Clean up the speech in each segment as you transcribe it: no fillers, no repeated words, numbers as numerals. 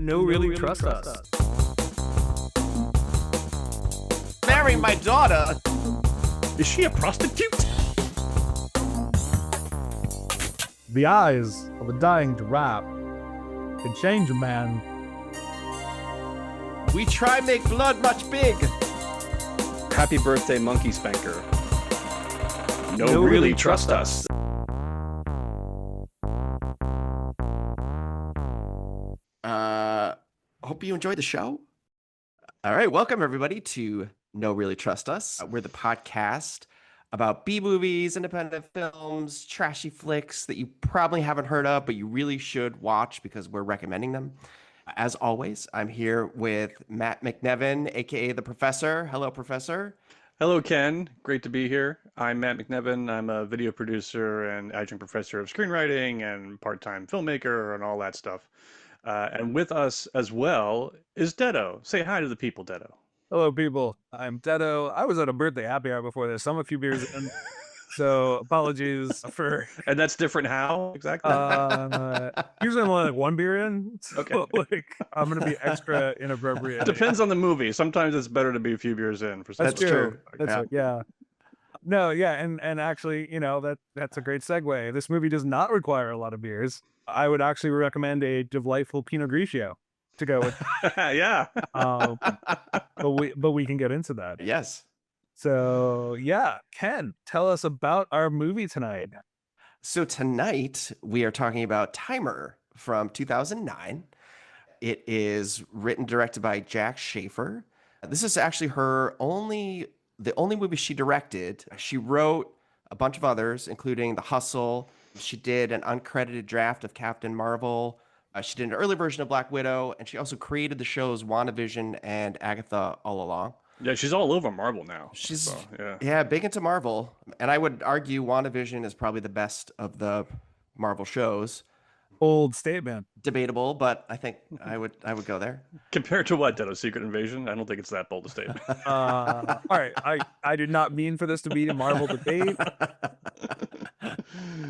really trust us. Marry my daughter. Is she a prostitute? The eyes of a dying giraffe can change a man. We try make blood much big. Happy birthday, Monkey Spanker. No, really trust us. Hope you enjoyed the show. All right, welcome everybody to No Really Trust Us. We're the podcast about B-movies, independent films, trashy flicks that you probably haven't heard of, but you really should watch because we're recommending them. As always, I'm here with Matt McNevin, aka the Professor. Hello, Professor. Hello, Ken. Great to be here. I'm Matt McNevin. I'm a video producer and adjunct professor of screenwriting and part-time filmmaker and all that stuff. And with us as well is Detto. Say hi to the people, Detto. Hello, people. I'm Detto. I was at a birthday happy hour before this. I'm a few beers in, so apologies for. And that's different how exactly? Usually I'm only like one beer in, so Okay. like I'm gonna be extra inappropriate. Depends on the movie. Sometimes it's better to be a few beers in. For some That's reason. true. That's right. Yeah. No, yeah, and actually, that's a great segue. This movie does not require a lot of beers. I would actually recommend a delightful Pinot Grigio to go with. Yeah. But we can get into that. Yes. So yeah, Ken, tell us about our movie tonight. So tonight we are talking about Timer from 2009. It is written, directed by Jack Schaefer. This is actually the only movie she directed. She wrote a bunch of others, including The Hustle. She did an uncredited draft of Captain Marvel. She did an early version of Black Widow, and she also created the shows WandaVision and Agatha All Along. Yeah, she's all over Marvel now. She's yeah, big into Marvel, and I would argue WandaVision is probably the best of the Marvel shows. Bold statement. Debatable, but I think I would go there. Compared to what, Detto? Secret Invasion? I don't think it's that bold a statement. All right, I did not mean for this to be a Marvel debate.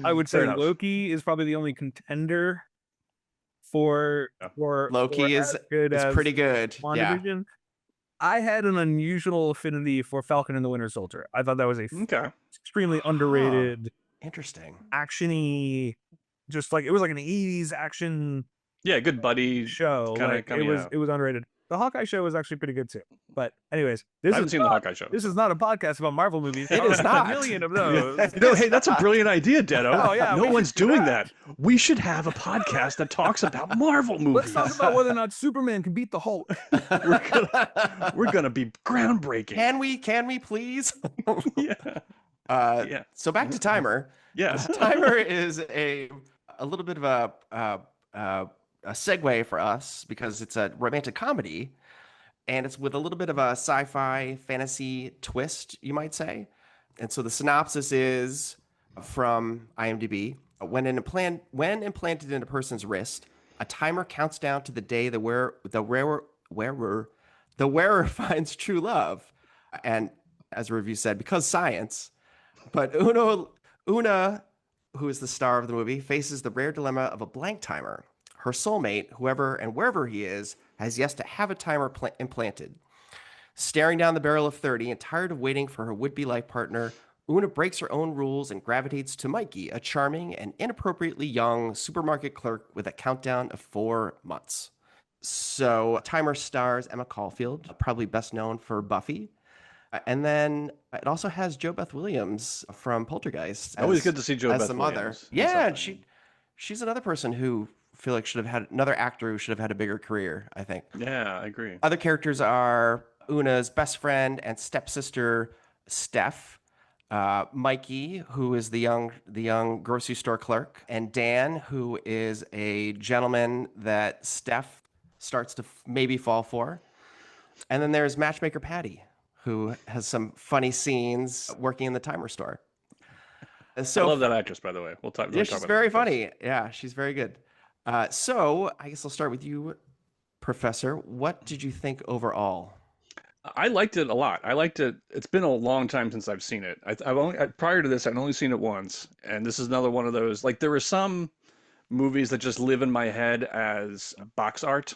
I would say Loki is probably the only contender for Loki is pretty good. WandaVision. Yeah. I had an unusual affinity for Falcon and the Winter Soldier. I thought that was extremely underrated, interesting, actiony, just like it was like an 80s action. Yeah, good buddy show. It was underrated. The Hawkeye show was actually pretty good too. But anyways, I haven't seen the Hawkeye show. This is not a podcast about Marvel movies. It is not. A million of those. Hey, that's a brilliant idea, Detto. Oh, yeah, no one's doing that. We should have a podcast that talks about Marvel movies. Let's talk about whether or not Superman can beat the Hulk. We're gonna be groundbreaking. Can we please? Yeah. So back to Timer. Yes. Timer is a little bit of a segue for us because it's a romantic comedy, and it's with a little bit of a sci-fi fantasy twist, you might say. And so the synopsis is from IMDb: when implanted in a person's wrist, a timer counts down to the day the wearer finds true love. And as a review said, because science. But Una, who is the star of the movie, faces the rare dilemma of a blank timer. Her soulmate, whoever and wherever he is, has yet to have a timer implanted. Staring down the barrel of 30 and tired of waiting for her would-be life partner, Una breaks her own rules and gravitates to Mikey, a charming and inappropriately young supermarket clerk with a countdown of 4 months. So Timer stars Emma Caulfield, probably best known for Buffy. And then it also has Jo Beth Williams from Poltergeist. Always good to see Jo Beth the Williams. Mother. Yeah, and she's another person who I feel like should have had another actor who should have had a bigger career, I think. Yeah, I agree. Other characters are Una's best friend and stepsister, Steph, Mikey, who is the young grocery store clerk, and Dan, who is a gentleman that Steph starts to maybe fall for. And then there's matchmaker Patty, who has some funny scenes working in the timer store. So I love that actress, by the way. We'll talk. Yeah, she's very funny. Yeah, she's very good. So I guess I'll start with you, Professor. What did you think overall? I liked it a lot. I liked it. It's been a long time since I've seen it. Prior to this, I'd only seen it once, and this is another one of those. Like there were some movies that just live in my head as box art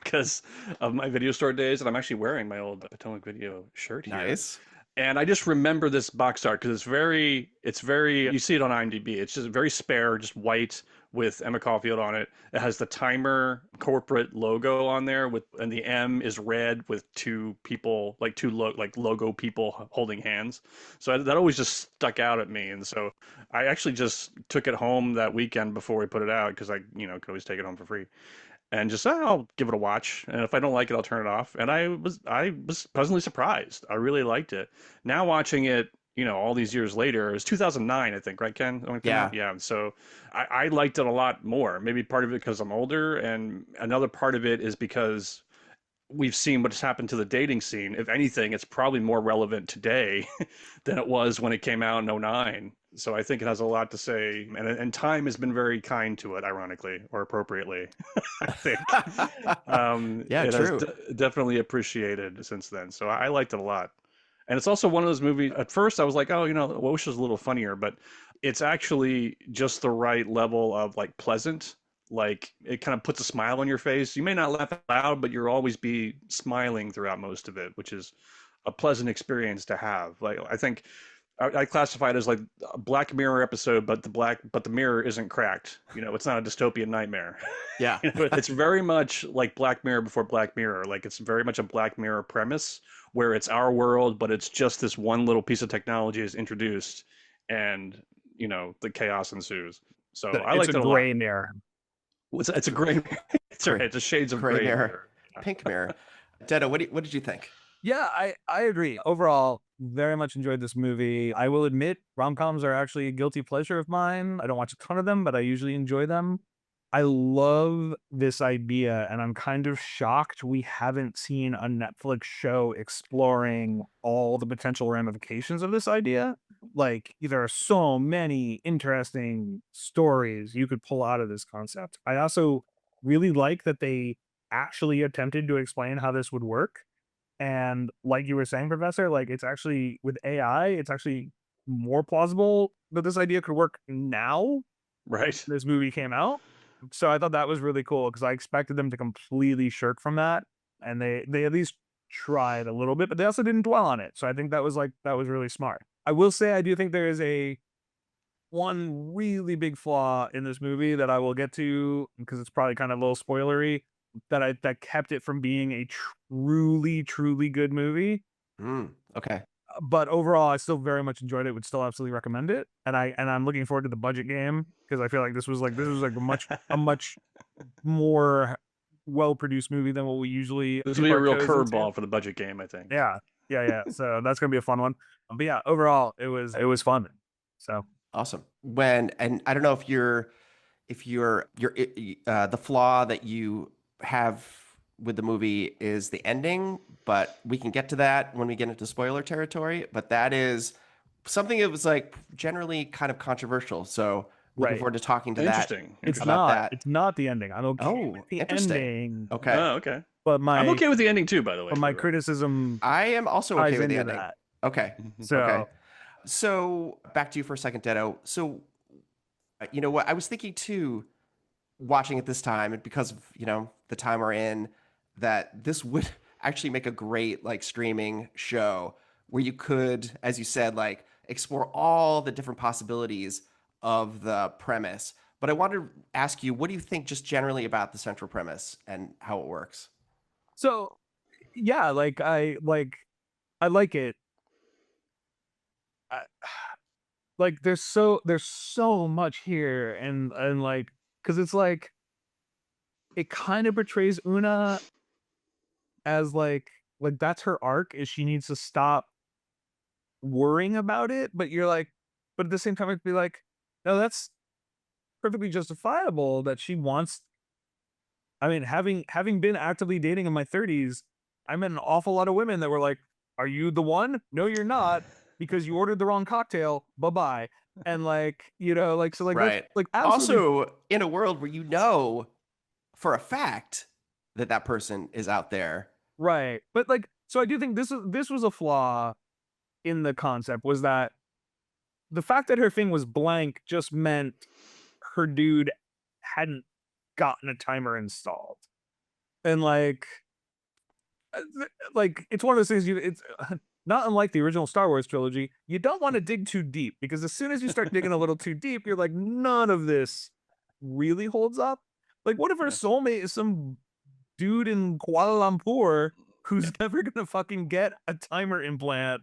because of my video store days. And I'm actually wearing my old Potomac Video shirt here. Nice. And I just remember this box art because it's very, you see it on IMDb. It's just very spare, just white with Emma Caulfield on it. It has the Timer corporate logo on there and the M is red with two people, like like logo people holding hands. So that always just stuck out at me. And so I actually just took it home that weekend before we put it out because could always take it home for free and just I'll give it a watch, and if I don't like it, I'll turn it off. And I was pleasantly surprised. I really liked it. Now watching it, all these years later, it was 2009, I think, right, Ken? When it came Yeah. out? Yeah. So I liked it a lot more. Maybe part of it because I'm older, and another part of it is because we've seen what's happened to the dating scene. If anything, it's probably more relevant today than it was when it came out in '09. So I think it has a lot to say, and time has been very kind to it, ironically or appropriately. I think Yeah, it has true. definitely appreciated since then. So I liked it a lot. And it's also one of those movies. At first, I was like, oh, Wosh is a little funnier, but it's actually just the right level of like pleasant. Like it kind of puts a smile on your face. You may not laugh out loud, but you'll always be smiling throughout most of it, which is a pleasant experience to have. Like I think I classify it as like a Black Mirror episode, but the mirror isn't cracked. It's not a dystopian nightmare. Yeah. It's very much like Black Mirror before Black Mirror. Like it's very much a Black Mirror premise where it's our world, but it's just this one little piece of technology is introduced, and the chaos ensues. So I It's a liked it a lot. gray mirror. It's a gray. It's right. It's a shades of Gray gray mirror. mirror. Pink mirror. Detto, what did you think? Yeah, I agree. Overall, very much enjoyed this movie. I will admit, rom-coms are actually a guilty pleasure of mine. I don't watch a ton of them, but I usually enjoy them. I love this idea, and I'm kind of shocked we haven't seen a Netflix show exploring all the potential ramifications of this idea. Like, there are so many interesting stories you could pull out of this concept. I also really like that they actually attempted to explain how this would work. And like you were saying, Professor, like it's actually with AI, it's actually more plausible that this idea could work now Right. this movie came out. So I thought that was really cool because I expected them to completely shirk from that. And they at least tried a little bit, but they also didn't dwell on it. So I think that was really smart. I will say I do think there is a one really big flaw in this movie that I will get to because it's probably kind of a little spoilery that kept it from being a truly good movie. Okay. But overall, I still very much enjoyed it. Would still absolutely recommend it. And I'm looking forward to the budget game because I feel like this was like a much more well produced movie than what we usually This will dip be a our real toes into. curveball for the budget game, I think. Yeah. So that's gonna be a fun one. But yeah, overall, it was fun. So Awesome. And I don't know if the flaw that you have with the movie is the ending, but we can get to that when we get into spoiler territory. But that is something that was like generally kind of controversial. So looking right, forward to talking to that Interesting. it's Interesting. about not that. it's not the ending. I'm okay Oh, with the interesting. ending, Okay. Oh, okay. but I'm my okay with the ending too, by the way. but my criticism I am also ties okay with the into ending. that. Okay. So Okay. So back to you for a second, Detto. So you know what? I was thinking too, watching it this time, and because of, the time we're in, that this would actually make a great like streaming show where you could, as you said, like explore all the different possibilities of the premise. But I wanted to ask you, what do you think just generally about the central premise and how it works? so yeah, I like it. I, like there's so much here and like because it's like it kind of portrays Una as like that's her arc is she needs to stop worrying about it, but you're like, but at the same time it'd be like, no, that's perfectly justifiable that she wants. I mean, having been actively dating in my 30s, I met an awful lot of women that were like, "Are you the one? No, you're not, because you ordered the wrong cocktail. Bye bye." And like, like so, like that's Right. like absolutely Also, in a world where you know for a fact that that person is out there. right. But like, so I do think this was a flaw in the concept was that the fact that her thing was blank just meant her dude hadn't gotten a timer installed. And it's one of those things it's not unlike the original Star Wars trilogy. You don't want to dig too deep because as soon as you start digging a little too deep, you're like, none of this really holds up. Like, what if her Yeah. soulmate is some dude in Kuala Lumpur who's never gonna fucking get a timer implant?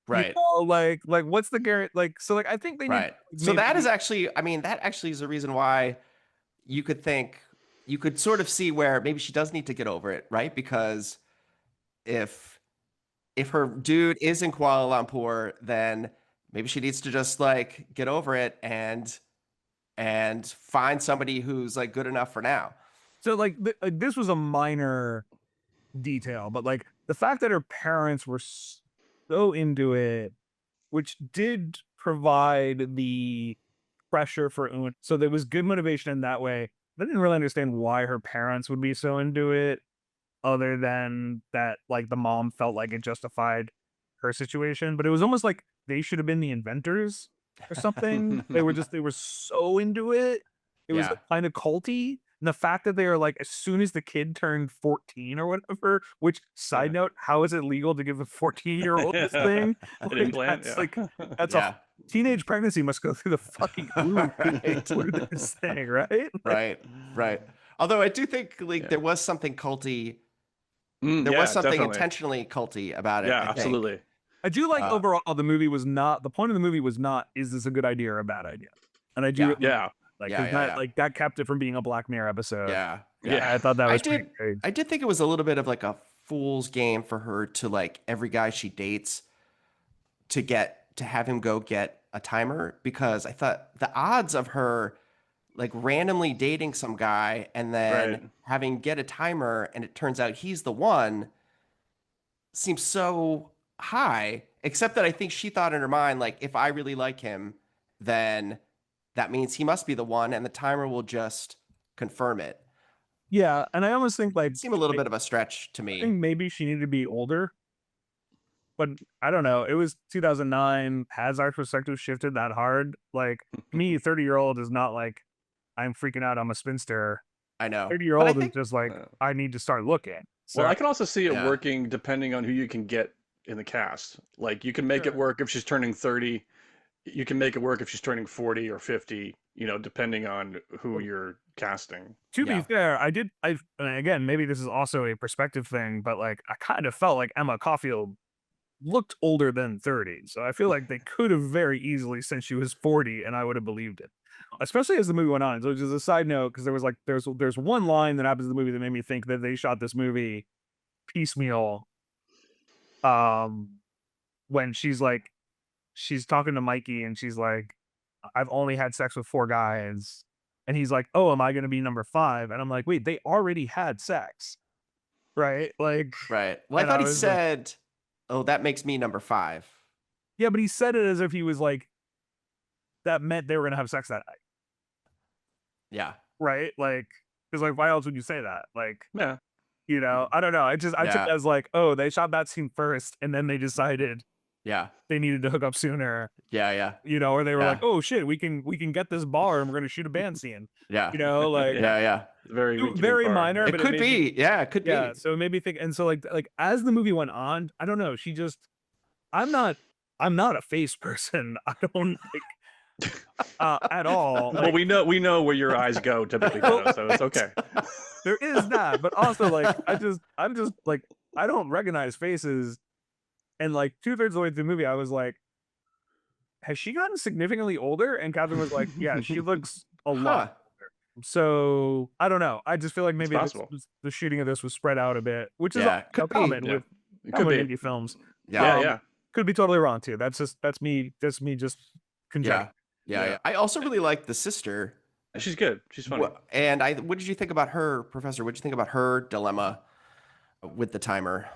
You Right. know, like what's the guarantee? Like, so like I think they need Right. So maybe that is actually, I mean, that actually is a reason why you could think, you could sort of see where maybe she does need to get over it, right? Because if her dude is in Kuala Lumpur, then maybe she needs to just like get over it and find somebody who's like good enough for now. so like this was a minor detail, but like the fact that her parents were so into it, which did provide the pressure for Un. So there was good motivation in that way. I didn't really understand why her parents would be so into it, other than that, like the mom felt like it justified her situation. But it was almost like they should have been the inventors or something. They were so into it. It was Yeah. like kind of culty. And the fact that they are like, as soon as the kid turned 14 or whatever, which side note, how is it legal to give a 14-year-old this thing? An Like, implant, that's yeah. like, that's a Yeah. teenage pregnancy must go through the fucking roof Right. for this thing, right? Like, Right. Right. Although I do think like Yeah. there was something culty, there was Yeah, something definitely. intentionally culty about it, Yeah, I think. absolutely. I do like Uh, overall the movie was not the point of the movie was not, is this a good idea or a bad idea? And I do Yeah. really Yeah. like, Yeah. because Yeah. that Yeah. like that kept it from being a Black Mirror episode. Yeah. Yeah. Yeah. I thought that I was pretty did great. I did think it was a little bit of like a fool's game for her to like every guy she dates to have him go get a timer, because I thought the odds of her like randomly dating some guy and then Right. having get a timer and it turns out he's the one seems so high, except that I think she thought in her mind, like, if I really like him, then that means he must be the one and the timer will just confirm it. Yeah, and I almost think like It seemed a little bit of a stretch to I me. think maybe she needed to be older, but I don't know. It was 2009. Has our perspective shifted that hard? Like me, 30-year-old is not like I'm freaking out. I'm a spinster. I know. But I 30-year-old is think, just like Uh, I need to start looking. Well, So I can also see it yeah. working depending on who you can get in the cast. Like you can make it Sure. work if she's turning 30. You can make it work if she's turning 40 or 50, depending on who you're casting. to be Yeah. fair, and again, maybe this is also a perspective thing, but like I kind of felt like Emma Caulfield looked older than 30. So I feel like they could have very easily since she was 40 and I would have believed it. Especially as the movie went on. So just a side note, because there was like there's one line that happens in the movie that made me think that they shot this movie piecemeal. When she's talking to Mikey and she's like, I've only had sex with 4 guys. And he's like, oh, am I gonna be number 5? And I'm like, wait, they already had sex. Right? Like, Right. Well, I and I thought he was like, said, "Oh, that makes me number 5." yeah, but he said it as if he was like, that meant they were gonna have sex that night. Yeah. Right? Like, because like why else would you say that? Like, Yeah. I don't know. I took Yeah. it as like, oh, they shot that scene first and then they decided Yeah. they needed to hook up sooner. Yeah. Yeah. Or they were like, Yeah. oh shit, we can get this bar and we're gonna shoot a band scene. Yeah. Like Yeah. Yeah. Very Rinky-Dink very bar. minor, It but could made me, be. Yeah, it could yeah. be. So it made me think, and so like as the movie went on, I don't know. I'm not a face person. I don't like at all. Well, Like, we know where your eyes go typically, Detto, so it's okay. there is that, but also like I'm just like I don't recognize faces, and like 2/3 of the way through the movie, I was like, has she gotten significantly older? And Catherine was like, yeah, she looks a lot Huh. older. So I don't know. I just feel like maybe possible. the shooting of this was spread out a bit, which is Yeah, could be. common Yeah. with It could be. indie films. Yeah. Yeah, yeah. Could be totally wrong too. That's me just conjecture. Yeah. Yeah. Yeah. I also really like the sister. She's good. She's funny. And what did you think about her, Professor? What did you think about her dilemma with the timer?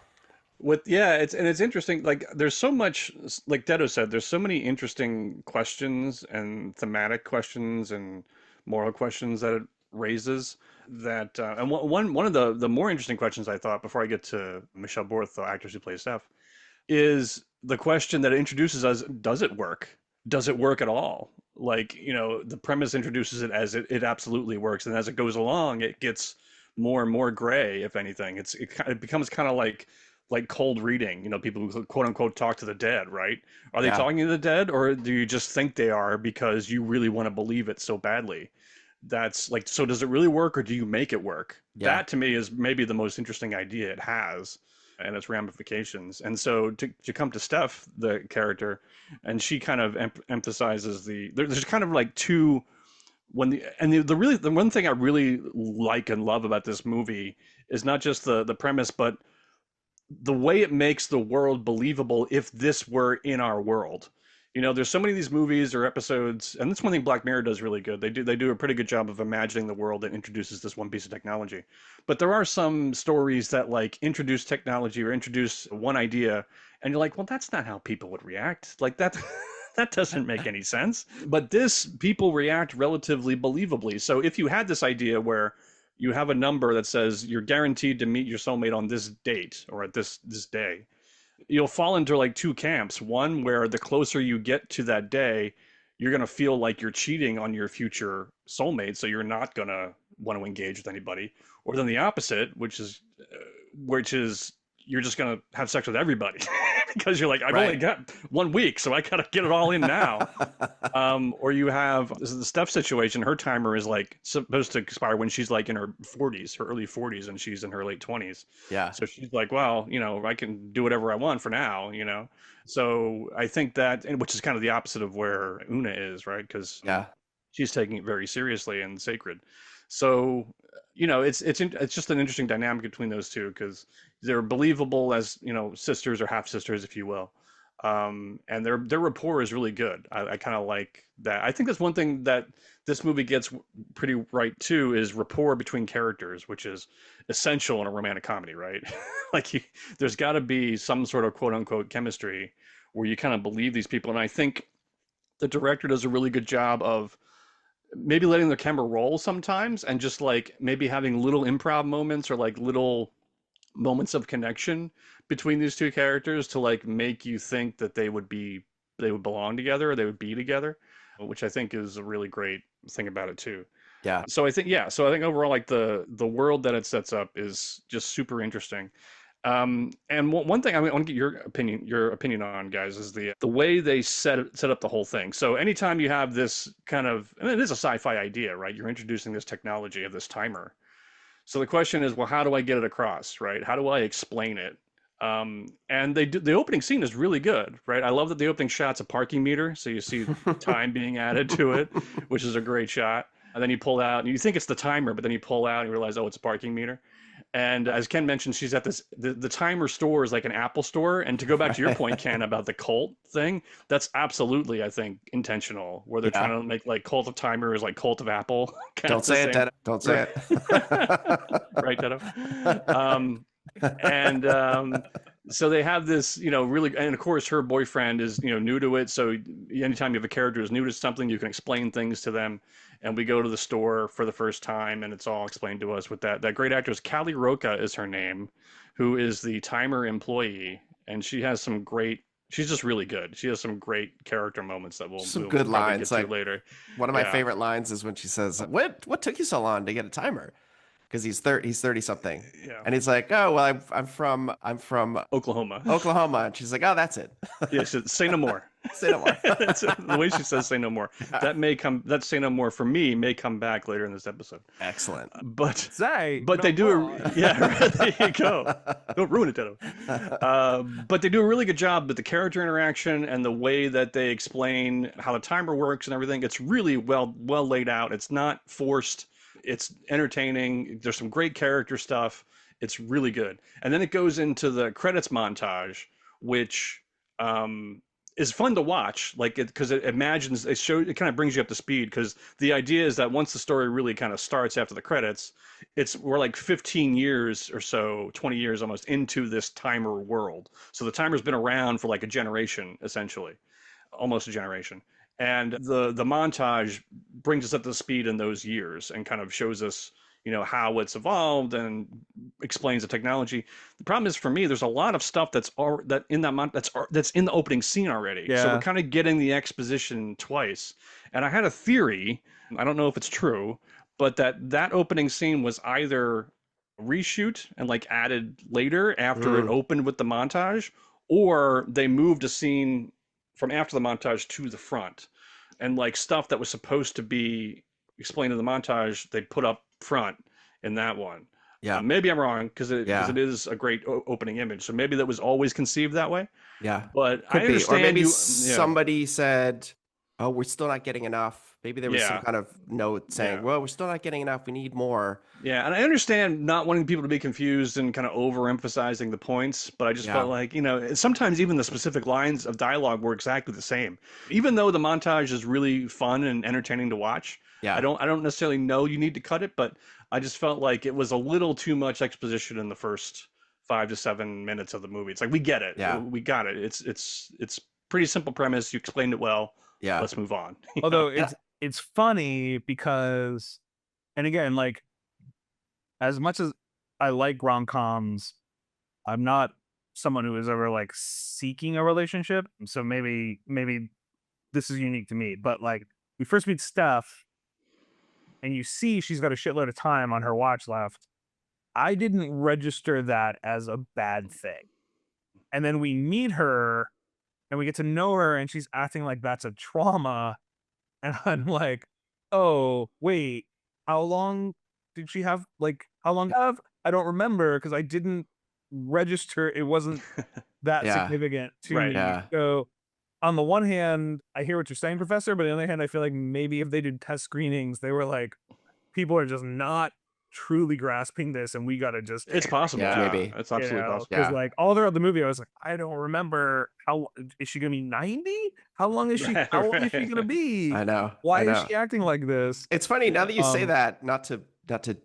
It's interesting. Like there's so much, like Detto said, there's so many interesting questions and thematic questions and moral questions that it raises. That and one of the more interesting questions I thought, before I get to Michelle Borth, the actress who plays Steph, is the question that it introduces us: does it work? Does it work at all? Like, the premise introduces it as it absolutely works, and as it goes along, it gets more and more gray. If anything, it becomes kind of like cold reading. People who quote unquote talk to the dead, right? Are they Yeah. talking to the dead, or do you just think they are because you really want to believe it so badly? That's like, so does it really work, or do you make it work? Yeah. That to me is maybe the most interesting idea it has, and its ramifications. And so to come to Steph, the character, and she kind of emphasizes there's kind of like two, the one thing I really like and love about this movie is not just the premise, but the way it makes the world believable if this were in our world. There's so many of these movies or episodes, and that's one thing Black Mirror does really good. They do a pretty good job of imagining the world that introduces this one piece of technology. But there are some stories that like introduce technology or introduce one idea, and you're like, well, that's not how people would react. Like that that doesn't make any sense. But this, people react relatively believably. So if you had this idea where you have a number that says you're guaranteed to meet your soulmate on this date or at this day, you'll fall into like two camps. One where the closer you get to that day, you're going to feel like you're cheating on your future soulmate, so you're not going to want to engage with anybody. Or then the opposite, which is you're just going to have sex with everybody because you're like, I've only Right. got 1 week, so I got to get it all in now. Or you have, this is the Steph situation. Her timer is like supposed to expire when she's like in her 40s, her early 40s, and she's in her late 20s. Yeah. So she's like, well, I can do whatever I want for now. So I think that, and which is kind of the opposite of where Una is, right? Because Yeah. she's taking it very seriously and sacred. So, it's just an interesting dynamic between those two because they're believable as, sisters or half sisters, if you will. And their rapport is really good. I kind of like that. I think that's one thing that this movie gets pretty right too, is rapport between characters, which is essential in a romantic comedy, right? Like there's got to be some sort of quote unquote chemistry where you kind of believe these people. And I think the director does a really good job of maybe letting the camera roll sometimes and just like maybe having little improv moments or like little moments of connection between these two characters to like make you think that they would belong together or they would be together, which I think is a really great thing about it too. Yeah. So I think overall, like the world that it sets up is just super interesting. And one thing I want to get your opinion on, guys, is the way they set up the whole thing. So anytime you have this kind of, and it is a sci-fi idea, right? You're introducing this technology of this timer. So the question is, well, how do I get it across, right? How do I explain it? And the opening scene is really good, right? I love that the opening shot's a parking meter, so you see time being added to it, which is a great shot. And then you pull out, and you think it's the timer, but then you pull out and you realize, oh, it's a parking meter. And as Ken mentioned, she's at the timer store is like an Apple store. And to go back to your point, Ken, about the cult thing, that's absolutely, I think, intentional, where they're Yeah. trying to make like cult of timer is like cult of Apple, kind Don't of the say it, same, Detto. Don't say right, Detto? And so they have this, really, and of course her boyfriend is, new to it. So anytime you have a character who's new to something, you can explain things to them. And we go to the store for the first time, and it's all explained to us with that great actress. Callie Roca is her name, who is the timer employee, and she has some great. She's just really good. She has some great character moments that Some we'll good probably get lines. to Like later. one of my Yeah, favorite lines is when she says, "What took you so long to get a timer?" Because he's 30 something, yeah. and he's like, "Oh well, I'm from Oklahoma. Oklahoma," and she's like, "Oh, that's it. Yeah, she said, say no more. Say no more." That's the way she says say no more. That say no more for me may come back later in this episode. Excellent. But Say but no they do more. yeah, right, there you go. Don't ruin it, Detto. But they do a really good job with the character interaction and the way that they explain how the timer works and everything. It's really well laid out. It's not forced. It's entertaining. There's some great character stuff. It's really good. And then it goes into the credits montage, which is fun to watch, like it, because it imagines it kind of brings you up to speed, because the idea is that once the story really kind of starts after the credits, we're like 15 years or so, 20 years almost into this timer world. So the timer's been around for like a generation, essentially, almost a generation. And the montage brings us up to speed in those years and kind of shows us, how it's evolved and explains the technology. The problem is, for me, there's a lot of stuff that's in the opening scene already. So we're Yeah. kind of getting the exposition twice. And I had a theory, I don't know if it's true, but that opening scene was either reshoot and like added later after it Mm, opened with the montage, or they moved a scene from after the montage to the front. And like stuff that was supposed to be explained in the montage, they put up front in that one. yeah, Maybe I'm wrong because yeah, it is a great opening image. So maybe that was always conceived that way. yeah. But I Could be. Or understand maybe you. Yeah, somebody said, "Oh, we're still not getting enough." Maybe there was some yeah, kind of note saying, yeah. "Well, we're still not getting enough. We need more." Yeah, and I understand not wanting people to be confused and kind of overemphasizing the points, but I just felt Yeah, like, sometimes even the specific lines of dialogue were exactly the same. Even though the montage is really fun and entertaining to watch, yeah, I don't necessarily know you need to cut it, but I just felt like it was a little too much exposition in the first 5 to 7 minutes of the movie. It's like we get it. yeah, We got it. It's pretty simple premise. You explained it well. yeah, Let's move on. Although and it's funny because, and again, like as much as I like rom-coms, I'm not someone who is ever like seeking a relationship. So maybe this is unique to me. But like we first meet Steph and you see she's got a shitload of time on her watch left. I didn't register that as a bad thing. And then we meet her and we get to know her and she's acting like that's a trauma. And I'm like, oh, wait, how long did she have? Like, how long have? I don't remember because I didn't register. It wasn't that yeah, significant to Right. me. yeah, So, on the one hand, I hear what you're saying, Professor, but on the other hand, I feel like maybe if they did test screenings, they were like, people are just not truly grasping this, and we got to just, It's possible. yeah, Yeah, maybe. it's absolutely possible. because Yeah, like all throughout the movie, I was like, I don't remember how is she gonna be 90? How long is she? How old is she gonna be? I know, Why I is know. she acting like this? It's funny now that you say Um, that. Not to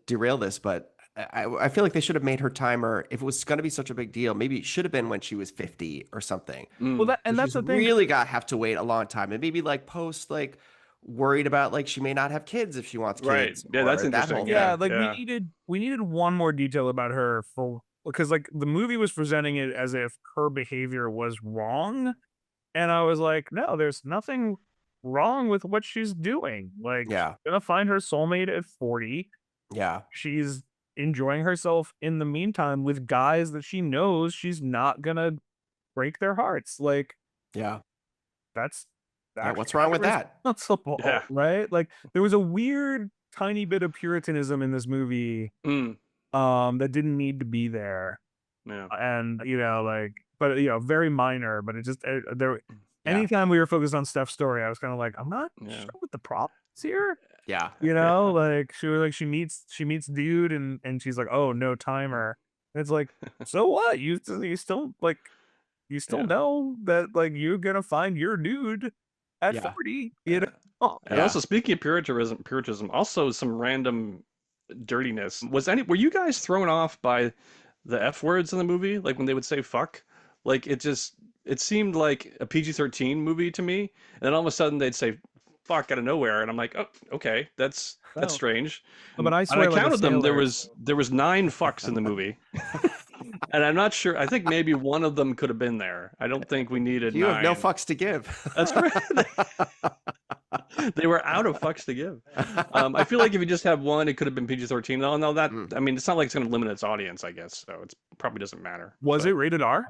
derail this, but I feel like they should have made her timer if it was going to be such a big deal. Maybe it should have been when she was 50 or something. well, Mm. that So and that's she's the thing. really got have to wait a long time, and maybe like post like worried about like she may not have kids if she wants Right. kids Yeah, that's or that whole interesting. Yeah, Yeah. thing. like Yeah. we needed one more detail about her for because like the movie was presenting it as if her behavior was wrong, and I was like, no, there's nothing wrong with what she's doing. Like, she's Yeah, gonna find her soulmate at 40. yeah, She's enjoying herself in the meantime with guys that she knows she's not gonna break their hearts. Like, yeah, that's yeah. actually What's wrong kind with of that? Yeah. responsible, right? Like, there was a weird tiny bit of puritanism in this movie Mm. that didn't need to be there. Yeah. And like, but very minor, but it just there Yeah, anytime we were focused on Steph's story, I was kind of like, I'm not Yeah. sure what the problem is here. yeah, Like she was like she meets dude and she's like, oh, no timer. And it's like, so what? You still like you still Yeah. know that like you're gonna find your dude at yeah, 40, Yeah. Oh, And yeah. also speaking of puritanism, also some random dirtiness. Were you guys thrown off by the F words in the movie? Like when they would say fuck? Like it seemed like a PG-13 movie to me. And then all of a sudden they'd say fuck out of nowhere and I'm like, "Oh, okay. That's oh. strange." But I And I swear like a counted them. sailor. There was 9 fucks in the movie. And I'm not sure. I think maybe one of them could have been there. I don't think we needed You have no 9. fucks to give. That's right. They were out of fucks to give. I feel like if you just have one, it could have been PG-13. No, that Mm. I mean, it's not like it's going to limit its audience, I guess. So it probably doesn't matter. Was it But rated R?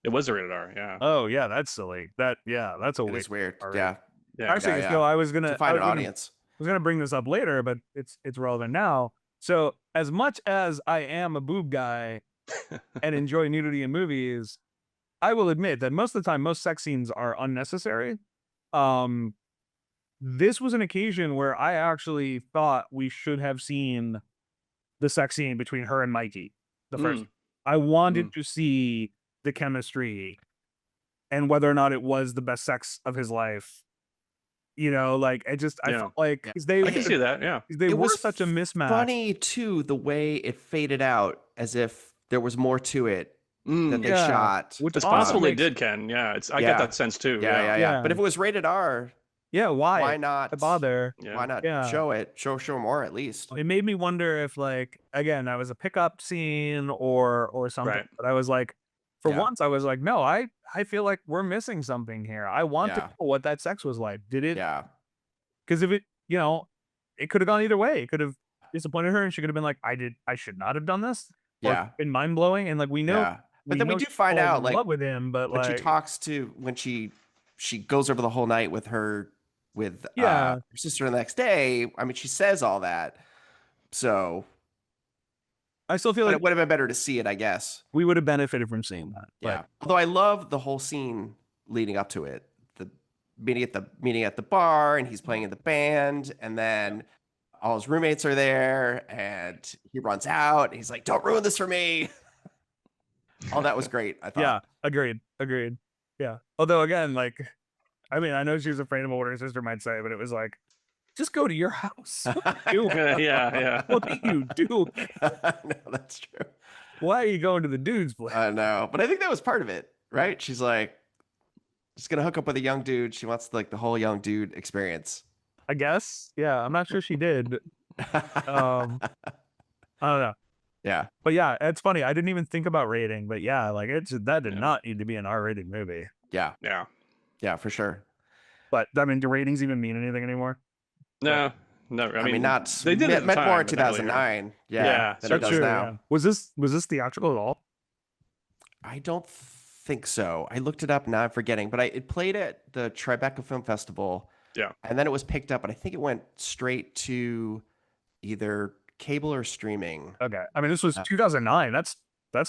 it was a rated R. Yeah, Oh yeah, that's silly. That's a It way is weird. R Yeah, yeah. Actually, yeah, so yeah. I was To find an audience. gonna bring this up later, but it's relevant now. So as much as I am a boob guy and enjoy nudity in movies, I will admit that most of the time, most sex scenes are unnecessary. Um, this was an occasion where I actually thought we should have seen the sex scene between her and Mikey. The first, Mm, I wanted mm, to see the chemistry and whether or not it was the best sex of his life. Like I yeah, felt like Yeah. 'cause I can see that. Yeah, they It were was such a mismatch. funny too, the way it faded out as if there was more to it that mm. they Yeah, shot. which It's also possible they makes did, Ken. Yeah, I get Yeah, that sense too. yeah, Yeah, yeah, yeah. But yeah, if it was rated R, yeah, why why? Why not? bother? yeah, Why not Yeah. show it? Show more at least. It made me wonder if like again, that was a pickup scene or something. right. But I was like, for Yeah, once, I was like, no, I feel like we're missing something here. I want to yeah, know what that sex was like. Did it yeah, Because if it, it could have gone either way. It could have disappointed her, and she could have been like, I should not have done this, or Yeah. been mind blowing. And like Yeah. But then we do she find falls out, in like, love with him, but when she like, talks to when she goes over the whole night with her yeah, her sister the next day. I mean, she says all that. So, I still feel but like it would have been better to see it, I guess. we would have benefited from seeing that. Yeah. But Although I love the whole scene leading up to it. The meeting at the bar, and he's playing in the band, and then all his roommates are there, and he runs out, and he's like, "Don't ruin this for me." All that was great, I yeah, thought. agreed. Yeah. Although again, like, I mean, I know she was afraid of what her sister might say, but it was like, just go to your house. What are you doing? Yeah. What do you do? No, that's true. Why are you going to the dude's place? I know, but I think that was part of it, right? She's like, just gonna hook up with a young dude. She wants like the whole young dude experience. I guess. Yeah, I'm not sure she did. Um, I don't know. Yeah, But yeah, it's funny. I didn't even think about rating, but yeah, like that did Yeah. not need to be an R-rated movie. yeah, Yeah. for sure. But I mean, do ratings even mean anything anymore? No, never. I mean, not they did at the meant more time, in but not really here. 2009. Yeah, Yeah, than it that's does true, now. Yeah. Was this theatrical at all? I don't think so. I looked it up, now I'm forgetting, but it played at the Tribeca Film Festival. Yeah. And then it was picked up, and I think it went straight to either cable or streaming. Okay. I mean, this was 2009. That's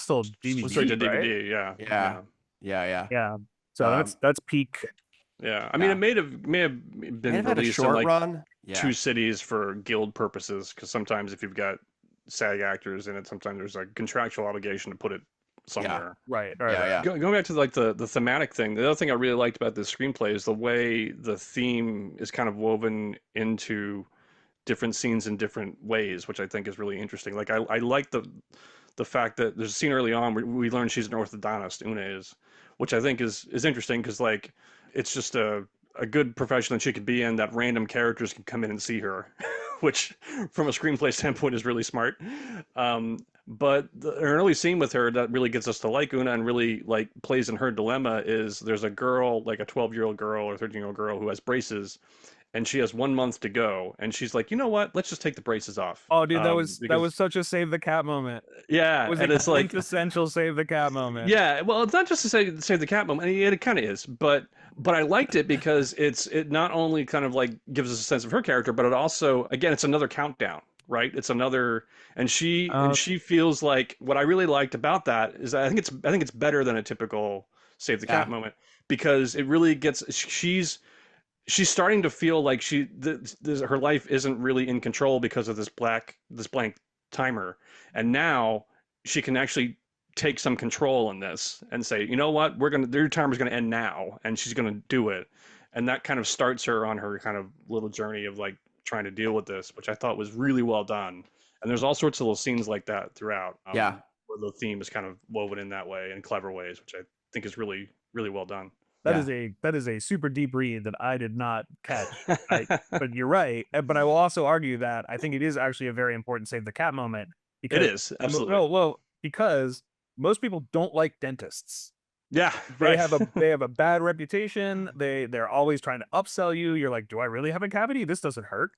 still DVD, Straight to right? DVD. Yeah. Yeah. Yeah. So that's peak. Yeah. I mean, it may have May been have had a released in short like run. Yeah. 2 cities for guild purposes, because sometimes if you've got SAG actors in it, sometimes there's a contractual obligation to put it somewhere. Right. Yeah. Going back to like the thematic thing, the other thing I really liked about this screenplay is the way the theme is kind of woven into different scenes in different ways, which I think is really interesting. Like I like the fact that there's a scene early on where we learn she's an orthodontist, Una is, which I think is interesting because like it's just a good profession that she could be in, that random characters can come in and see her, which from a screenplay standpoint is really smart. But an early scene with her that really gets us to like Una and really like plays in her dilemma is there's a girl, like a 12-year-old girl or 13-year-old girl who has braces, and she has 1 month to go, and she's like, you know what? Let's just take the braces off. Oh, dude, that was Because- such a save the cat moment. yeah, It was and a it's like quintessential save the cat moment. yeah, well, it's not just to say the cat moment. It kind of is, but I liked it because it not only kind of like gives us a sense of her character, but it also, again, it's another countdown, right? It's another, and she feels like what I really liked about that is I think it's better than a typical save the cat moment, because it really gets she's starting to feel like her life isn't really in control because of this blank timer, and now she can actually take some control in this and say, you know what, their timer's gonna end now, and she's gonna do it, and that kind of starts her on her kind of little journey of like trying to deal with this, which I thought was really well done. And there's all sorts of little scenes like that throughout, where the theme is kind of woven in that way, in clever ways, which I think is really, really well done. That is a super deep read that I did not catch. But you're right. But I will also argue that I think it is actually a very important save the cat moment. Because, it is, absolutely. Well, because most people don't like dentists. Yeah, they have a bad reputation. They're always trying to upsell you. You're like, do I really have a cavity? This doesn't hurt.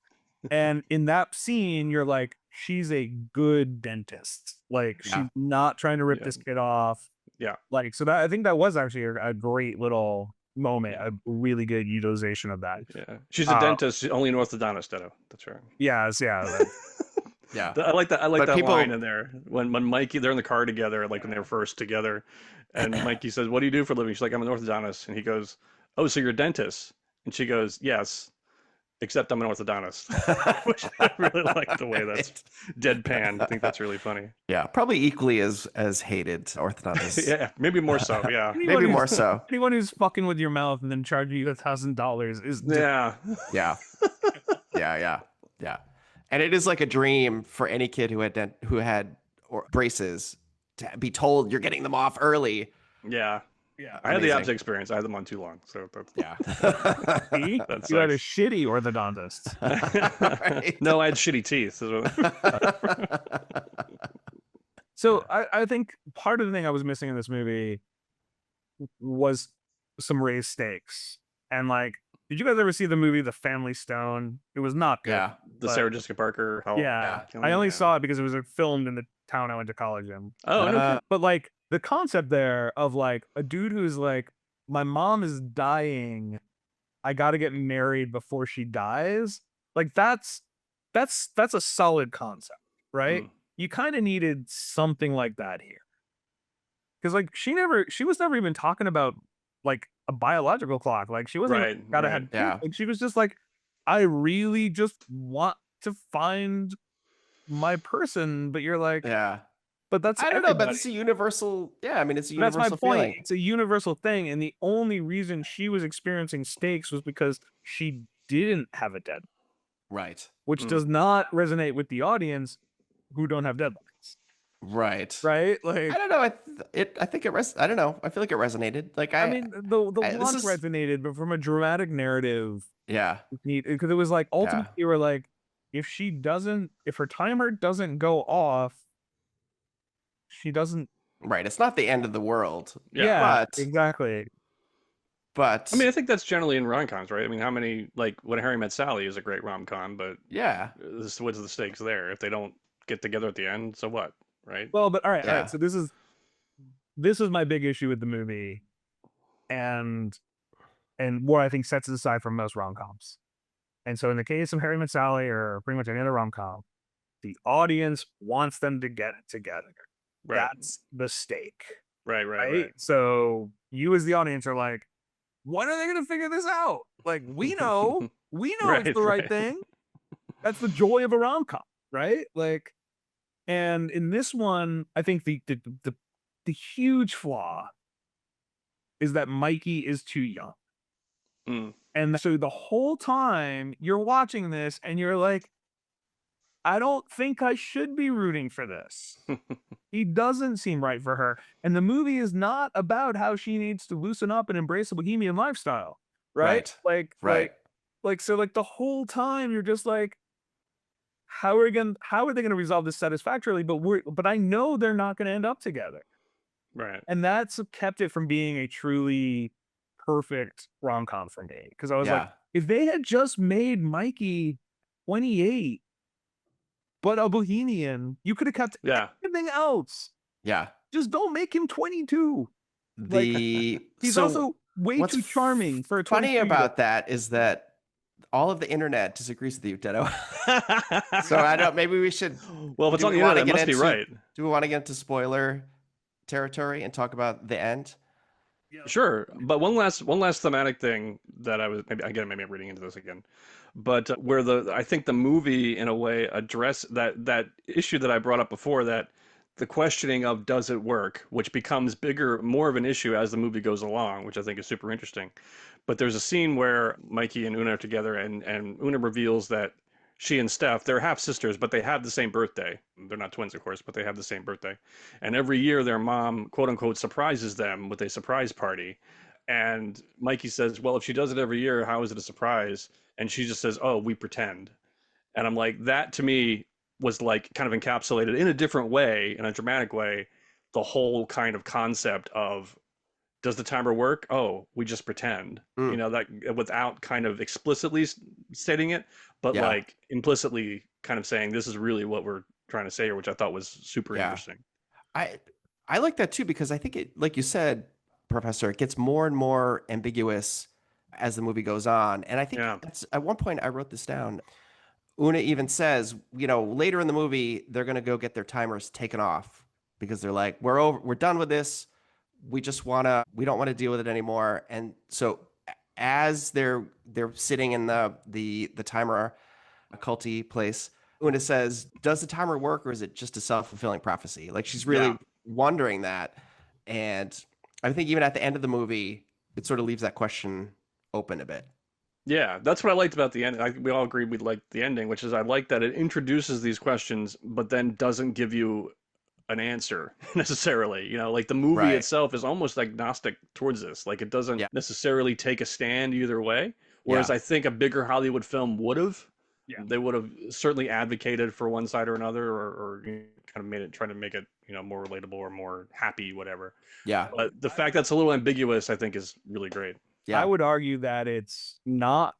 And in that scene, you're like, she's a good dentist. Like she's not trying to rip this kid off. Yeah. Like, so that I think that was actually a great little moment, a really good utilization of that. Yeah. She's a dentist, she's only an orthodontist, Detto. That's right. Yes, yeah. Yeah. I like that line in there. When Mikey, they're in the car together, like when they were first together, and Mikey says, what do you do for a living? She's like, I'm an orthodontist. And he goes, oh, so you're a dentist? And she goes, yes, except I'm an orthodontist. Which I really like the way that's deadpan. I think that's really funny. Yeah, probably equally as hated orthodontists. Yeah, maybe more so. Yeah, maybe more so. Anyone who's fucking with your mouth and then charging you $1,000 is yeah. And it is like a dream for any kid who had braces to be told you're getting them off early. Yeah. I had the opposite experience. I had them on too long. So that's, See? You had a shitty orthodontist. Right. No, I had shitty teeth. So I think part of the thing I was missing in this movie was some raised stakes. And like, Did you guys ever see the movie The Family Stone? It was not good, Yeah. The but Sarah Jessica Parker Hall yeah, I killing. only Yeah. saw it because it was filmed in the town I went to college in. Oh, no kidding. But like the concept there of like a dude who's like, my mom is dying, I got to get married before she dies. Like that's a solid concept, right? Mm. You kind of needed something like that here. Cuz like she was never even talking about like a biological clock. Like she wasn't even Right, gotta right. have kids. Yeah. Like she was just like, I really just want to find my person, but you're like, Yeah. but that's I don't know, but everybody. it's a universal. Yeah, I mean, it's a But that's my universal point. feeling. It's a universal thing, and the only reason she was experiencing stakes was because she didn't have a deadline, Right. which Mm. does not resonate with the audience who don't have deadlines, Right. right? I Like, don't know. I think I don't know. I feel like it resonated. Like I mean, the this launch is. resonated, but from a dramatic narrative, Yeah. because it was like Yeah. ultimately you were like, if her timer doesn't go off, she doesn't. Right. It's not the end of the world, Yeah. Yeah, but exactly. I mean, but I think that's generally in rom-coms, right? I mean, how many, like, When Harry Met Sally is a great rom-com, but yeah. what's the stakes there? If they don't get together at the end, so what, right? Well, but all right, all right. Yeah. So this is my big issue with the movie, and what I think sets it aside from most rom coms. And so, in the case of Harry Met Sally, or pretty much any other rom com, the audience wants them to get it together. Right, That's the stake, right, right, right? right. So you, as the audience, are like, when are they going to figure this out? Like, we know it's Right, the right right. thing. That's the joy of a rom com, right? Like, and in this one, I think the huge flaw is that Mikey is too young. Mm. And so the whole time you're watching this and you're like, I don't think I should be rooting for this. He doesn't seem right for her. And the movie is not about how she needs to loosen up and embrace a bohemian lifestyle, right? Right. Like, Right. so like the whole time you're just like, how are they gonna resolve this satisfactorily? But I know they're not gonna end up together. Right. And that's kept it from being a truly perfect rom-com for me. Because I was like, Yeah. if they had just made Mikey 28, but a bohemian, you could have kept Yeah. everything else. Yeah. Just don't make him 22. Like, The he's so also way what's too charming for a funny 22-year-old. about that is that all of the internet disagrees with you, Detto. So I don't. Maybe we should. Well, if it's Do on we the want internet, to it get must be into? right. Do we want to get into spoiler territory and talk about the end? Sure, but one last thematic thing that I was maybe I'm reading into this again, but where I think the movie in a way address that issue that I brought up before, that the questioning of does it work, which becomes bigger, more of an issue as the movie goes along, which I think is super interesting. But there's a scene where Mikey and Una are together, and Una reveals that she and Steph, they're half sisters, but they have the same birthday. They're not twins, of course, but they have the same birthday. And every year their mom, quote unquote, surprises them with a surprise party. And Mikey says, well, if she does it every year, how is it a surprise? And she just says, oh, we pretend. And I'm like, that to me was like kind of encapsulated in a different way, in a dramatic way, the whole kind of concept of, does the timer work? Oh, we just pretend. Mm, That without kind of explicitly stating it, but yeah. like implicitly kind of saying this is really what we're trying to say here, which I thought was super Yeah. interesting. I I like that too because I think it, like you said, Professor, it gets more and more ambiguous as the movie goes on. And I think Yeah. that's at one point I wrote this down. Una even says, later in the movie, they're going to go get their timers taken off because they're like, we're done with this. We don't want to deal with it anymore. And so as they're sitting in the timer culty place, Una says, does the timer work or is it just a self-fulfilling prophecy? Like she's Yeah. really wondering that. And I think even at the end of the movie, it sort of leaves that question open a bit. Yeah, that's what I liked about the end. We all agreed we liked the ending, which is I like that it introduces these questions, but then doesn't give you an answer necessarily. Like the movie Right. itself is almost agnostic towards this. Like it doesn't Yeah. necessarily take a stand either way. Whereas Yeah. I think a bigger Hollywood film would have. Yeah. They would have certainly advocated for one side or another, or kind of trying to make it, more relatable or more happy, whatever. Yeah. But the fact that's a little ambiguous, I think, is really great. Yeah. I would argue that it's not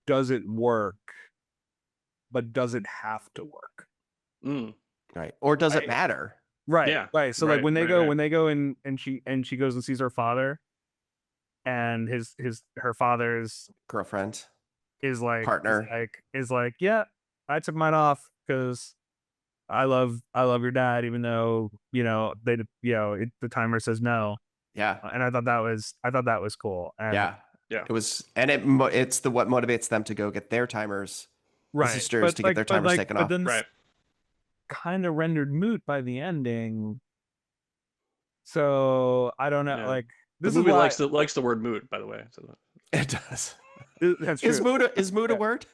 does it work, but does it have to work? Mm. Right. Or does it Right. matter? Right. Yeah. Right. So like Right. Right. when they go in and she goes and sees her father, and her father's Girlfriend, is like partner. yeah, I took mine off because I love your dad, even though the timer says no. Yeah. And I thought that was cool. And Yeah. Yeah. It was, and it's what motivates them to go get their timers, the right, sisters, to get their timers taken but off. then Right. kind of rendered moot by the ending. So I don't know. Yeah. Like The this is movie why likes the word moot, by the way. So. It does. that's Is true. mood a word?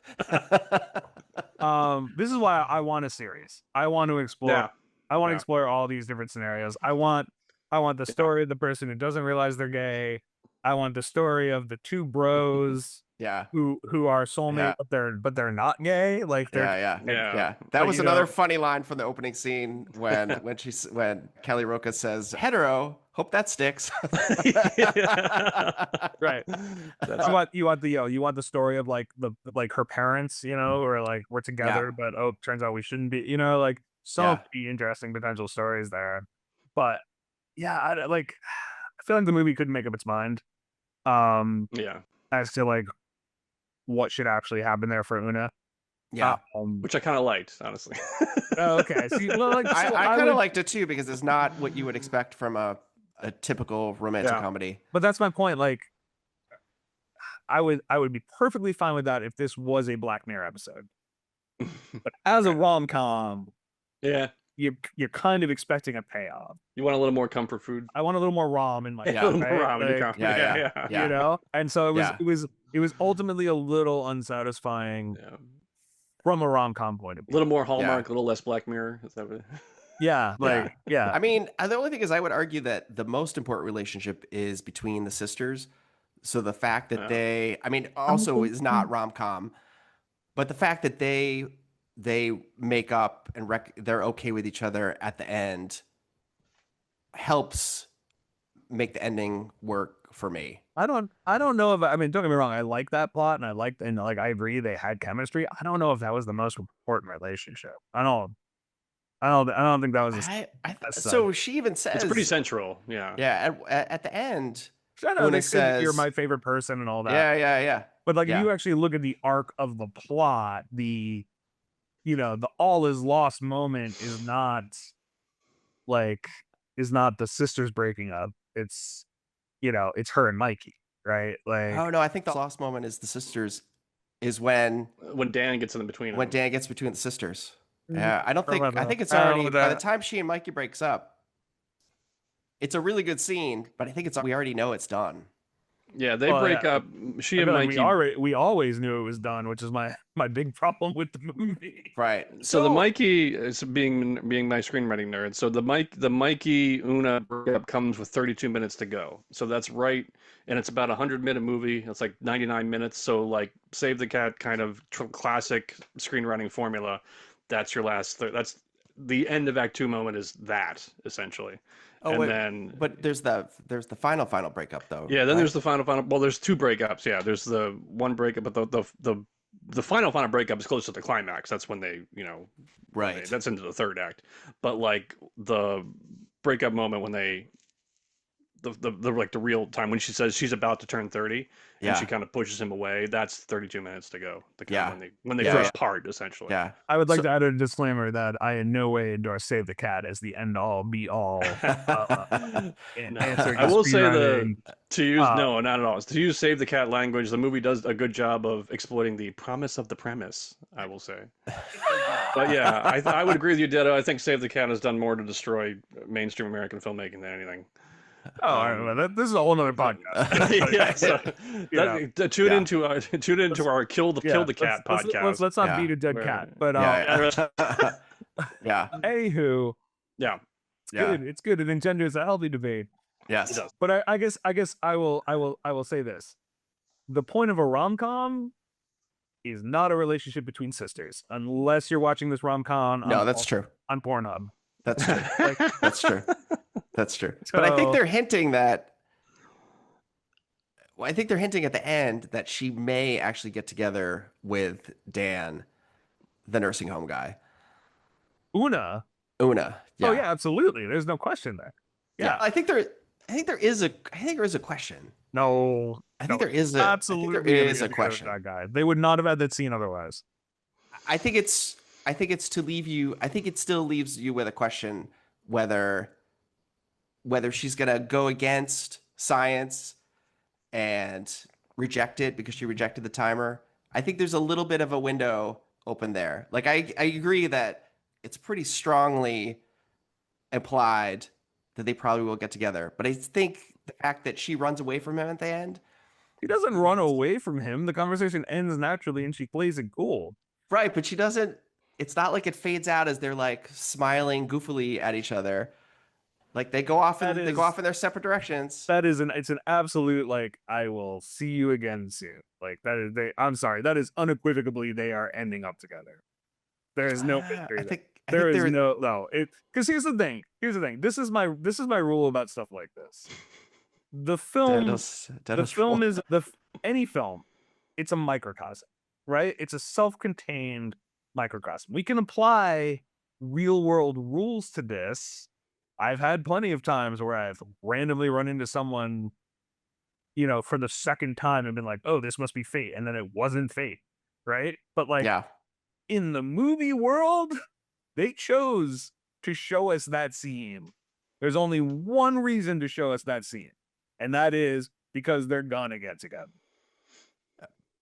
This is why I want a series. I want to explore. Yeah. I want to Yeah. explore all these different scenarios. I want the story of the person who doesn't realize they're gay. I want the story of the two bros Yeah. who are soulmate, Yeah. but they're not gay. Like they're Yeah. Yeah. Yeah. That like, was another funny line from the opening scene when when Kelly Roca says hetero. Hope that sticks. right. That's You want the story of like her parents, or like we're together, Yeah. but turns out we shouldn't be, like so Yeah. many interesting potential stories there. But yeah, I feel like the movie couldn't make up its mind yeah. as to like what should actually happen there for Una. Yeah. Which I kind of liked, honestly. Oh, okay. See, well, like so I kind would, of liked it too because it's not what you would expect from a typical romantic Yeah. comedy. but that's my point. Like, I would be perfectly fine with that if this was a Black Mirror episode. But as a rom com, Yeah. you're kind of expecting a payoff. You want a little more comfort food. I want a little more rom in my A Yeah. little more right? ramen to Like, come. Yeah. Yeah. And so Yeah. it was ultimately a little unsatisfying Yeah. from a rom com point of A view. little more Hallmark, a little less Black Mirror. Is that what? Yeah, like I mean, the only thing is, I would argue that the most important relationship is between the sisters. So the fact that Yeah. I mean, also is not rom com, but the fact that they make up and they're okay with each other at the end helps make the ending work for me. I don't know if I mean, don't get me wrong, I like that plot and I agree they had chemistry. I don't know if that was the most important relationship. I don't think that was So she even says It's pretty central. Yeah. Yeah, at the end, I know Una they said you're says, my favorite person and all that. Yeah. But like if Yeah. you actually look at the arc of the plot, the all is lost moment is not the sisters breaking up. It's it's her and Mikey, right? Like Oh no, I think the lost moment is the sisters. Is when Dan gets in between them. Dan gets between the sisters. Yeah, I don't think. I think it's I don't already know by the that. time she and Mikey breaks up. It's a really good scene, but I think we already know it's done. Yeah, they Well, break yeah. up. She I and feel like Mikey. we always knew it was done, which is my big problem with the movie. Right. So the Mikey is being my screenwriting nerd. So the Mikey Una breakup comes with 32 minutes to go. So that's right, and it's about a 100-minute movie. It's like 99 minutes. So like Save the Cat kind of classic screenwriting formula. That's your last. That's the end of Act 2 moment. Is that essentially? Oh, and wait, then but there's the final breakup though. yeah, then right? there's the final. Well, there's two breakups. Yeah, there's the one breakup, but the final breakup is close to the climax. That's when they Right. that's into the third act. But like the breakup moment when they the like the real time when she says she's about to turn 30 and she kind of pushes him away, that's 32 minutes to go. When they first part essentially. Yeah. I would like to add a disclaimer that I in no way endorse Save the Cat as the end all be all No. answer. I will say screenwriting. to use no, not at all. To use Save the Cat language, the movie does a good job of exploiting the promise of the premise, I will say. But yeah, I would agree with you, Detto. I think Save the Cat has done more to destroy mainstream American filmmaking than anything. This is a whole nother podcast. Yeah, so tune into our Kill the Cat podcast. Let's not beat a dead cat. But Yeah. anywho, yeah, it's good. It engenders a healthy debate. Yes. But I guess I will say this: the point of a rom com is not a relationship between sisters, unless you're watching this rom com. No, that's true. On Pornhub. That's true. That's true. That's true. But I think they're hinting that Well, I think they're hinting at the end that she may actually get together with Dan, the nursing home guy. Una. Una. Oh Yeah. yeah, absolutely. There's no question there. Yeah. Yeah. I think there is a question. No. No. I think there Absolutely gonna is get a together with question. that guy. They would not have had that scene otherwise. I think it's to leave you. I think it still leaves you with a question whether she's gonna go against science and reject it because she rejected the timer. I think there's a little bit of a window open there. Like I agree that it's pretty strongly implied that they probably will get together, but I think the fact that she runs away from him at the end, He doesn't run away from him. The conversation ends naturally and she plays it cool. right? But she doesn't. It's not like it fades out as they're like smiling goofily at each other. Like they go off That in is their separate directions. it's an absolute like I will see you again soon. Like that is I'm sorry, that is unequivocally they are ending up together. There is no mystery there. I There think is there. no it because here's the thing. Here's the thing. This is my rule about stuff like this. The film the Dennis film rule. is any film, it's a microcosm, right? It's a self-contained microcosm. We can apply real world rules to this. I've had plenty of times where I've randomly run into someone, for the second time and been like, oh, this must be fate. And then it wasn't fate, right? But like Yeah, in the movie world, they chose to show us that scene. There's only one reason to show us that scene, and that is because they're gonna get together.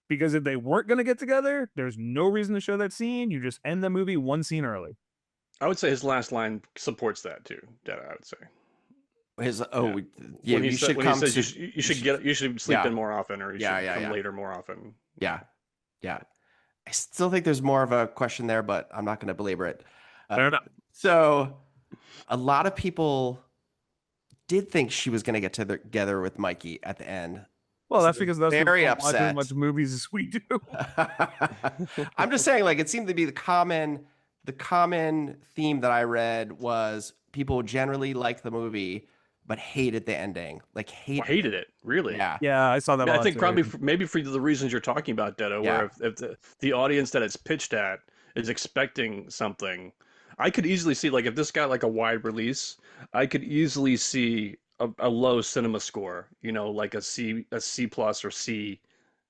Because if they weren't gonna get together, there's no reason to show that scene. You just end the movie one scene early. I would say his last line supports that too. That I would say. his Yeah. yeah. When he says you should sleep yeah. in more often, or you Yeah, should yeah, come yeah. later more often. Yeah, yeah. I still think there's more of a question there, but I'm not going to belabor it. Fair enough. So, a lot of people did think she was going to get together with Mikey at the end. Well, So that's they're because those people very don't watch as upset. much movies as we do. I'm just saying, like, it seemed to be the common theme that I read was people generally liked the movie, but hated the ending. Like, Hated it, really. Yeah, Yeah, I saw that. I a lot think too. probably maybe for the reasons you're talking about, Detto, Yeah. where if the audience that it's pitched at is expecting something, I could easily see, like, if this got like a wide release, I could easily see a low cinema score, like a C plus or C,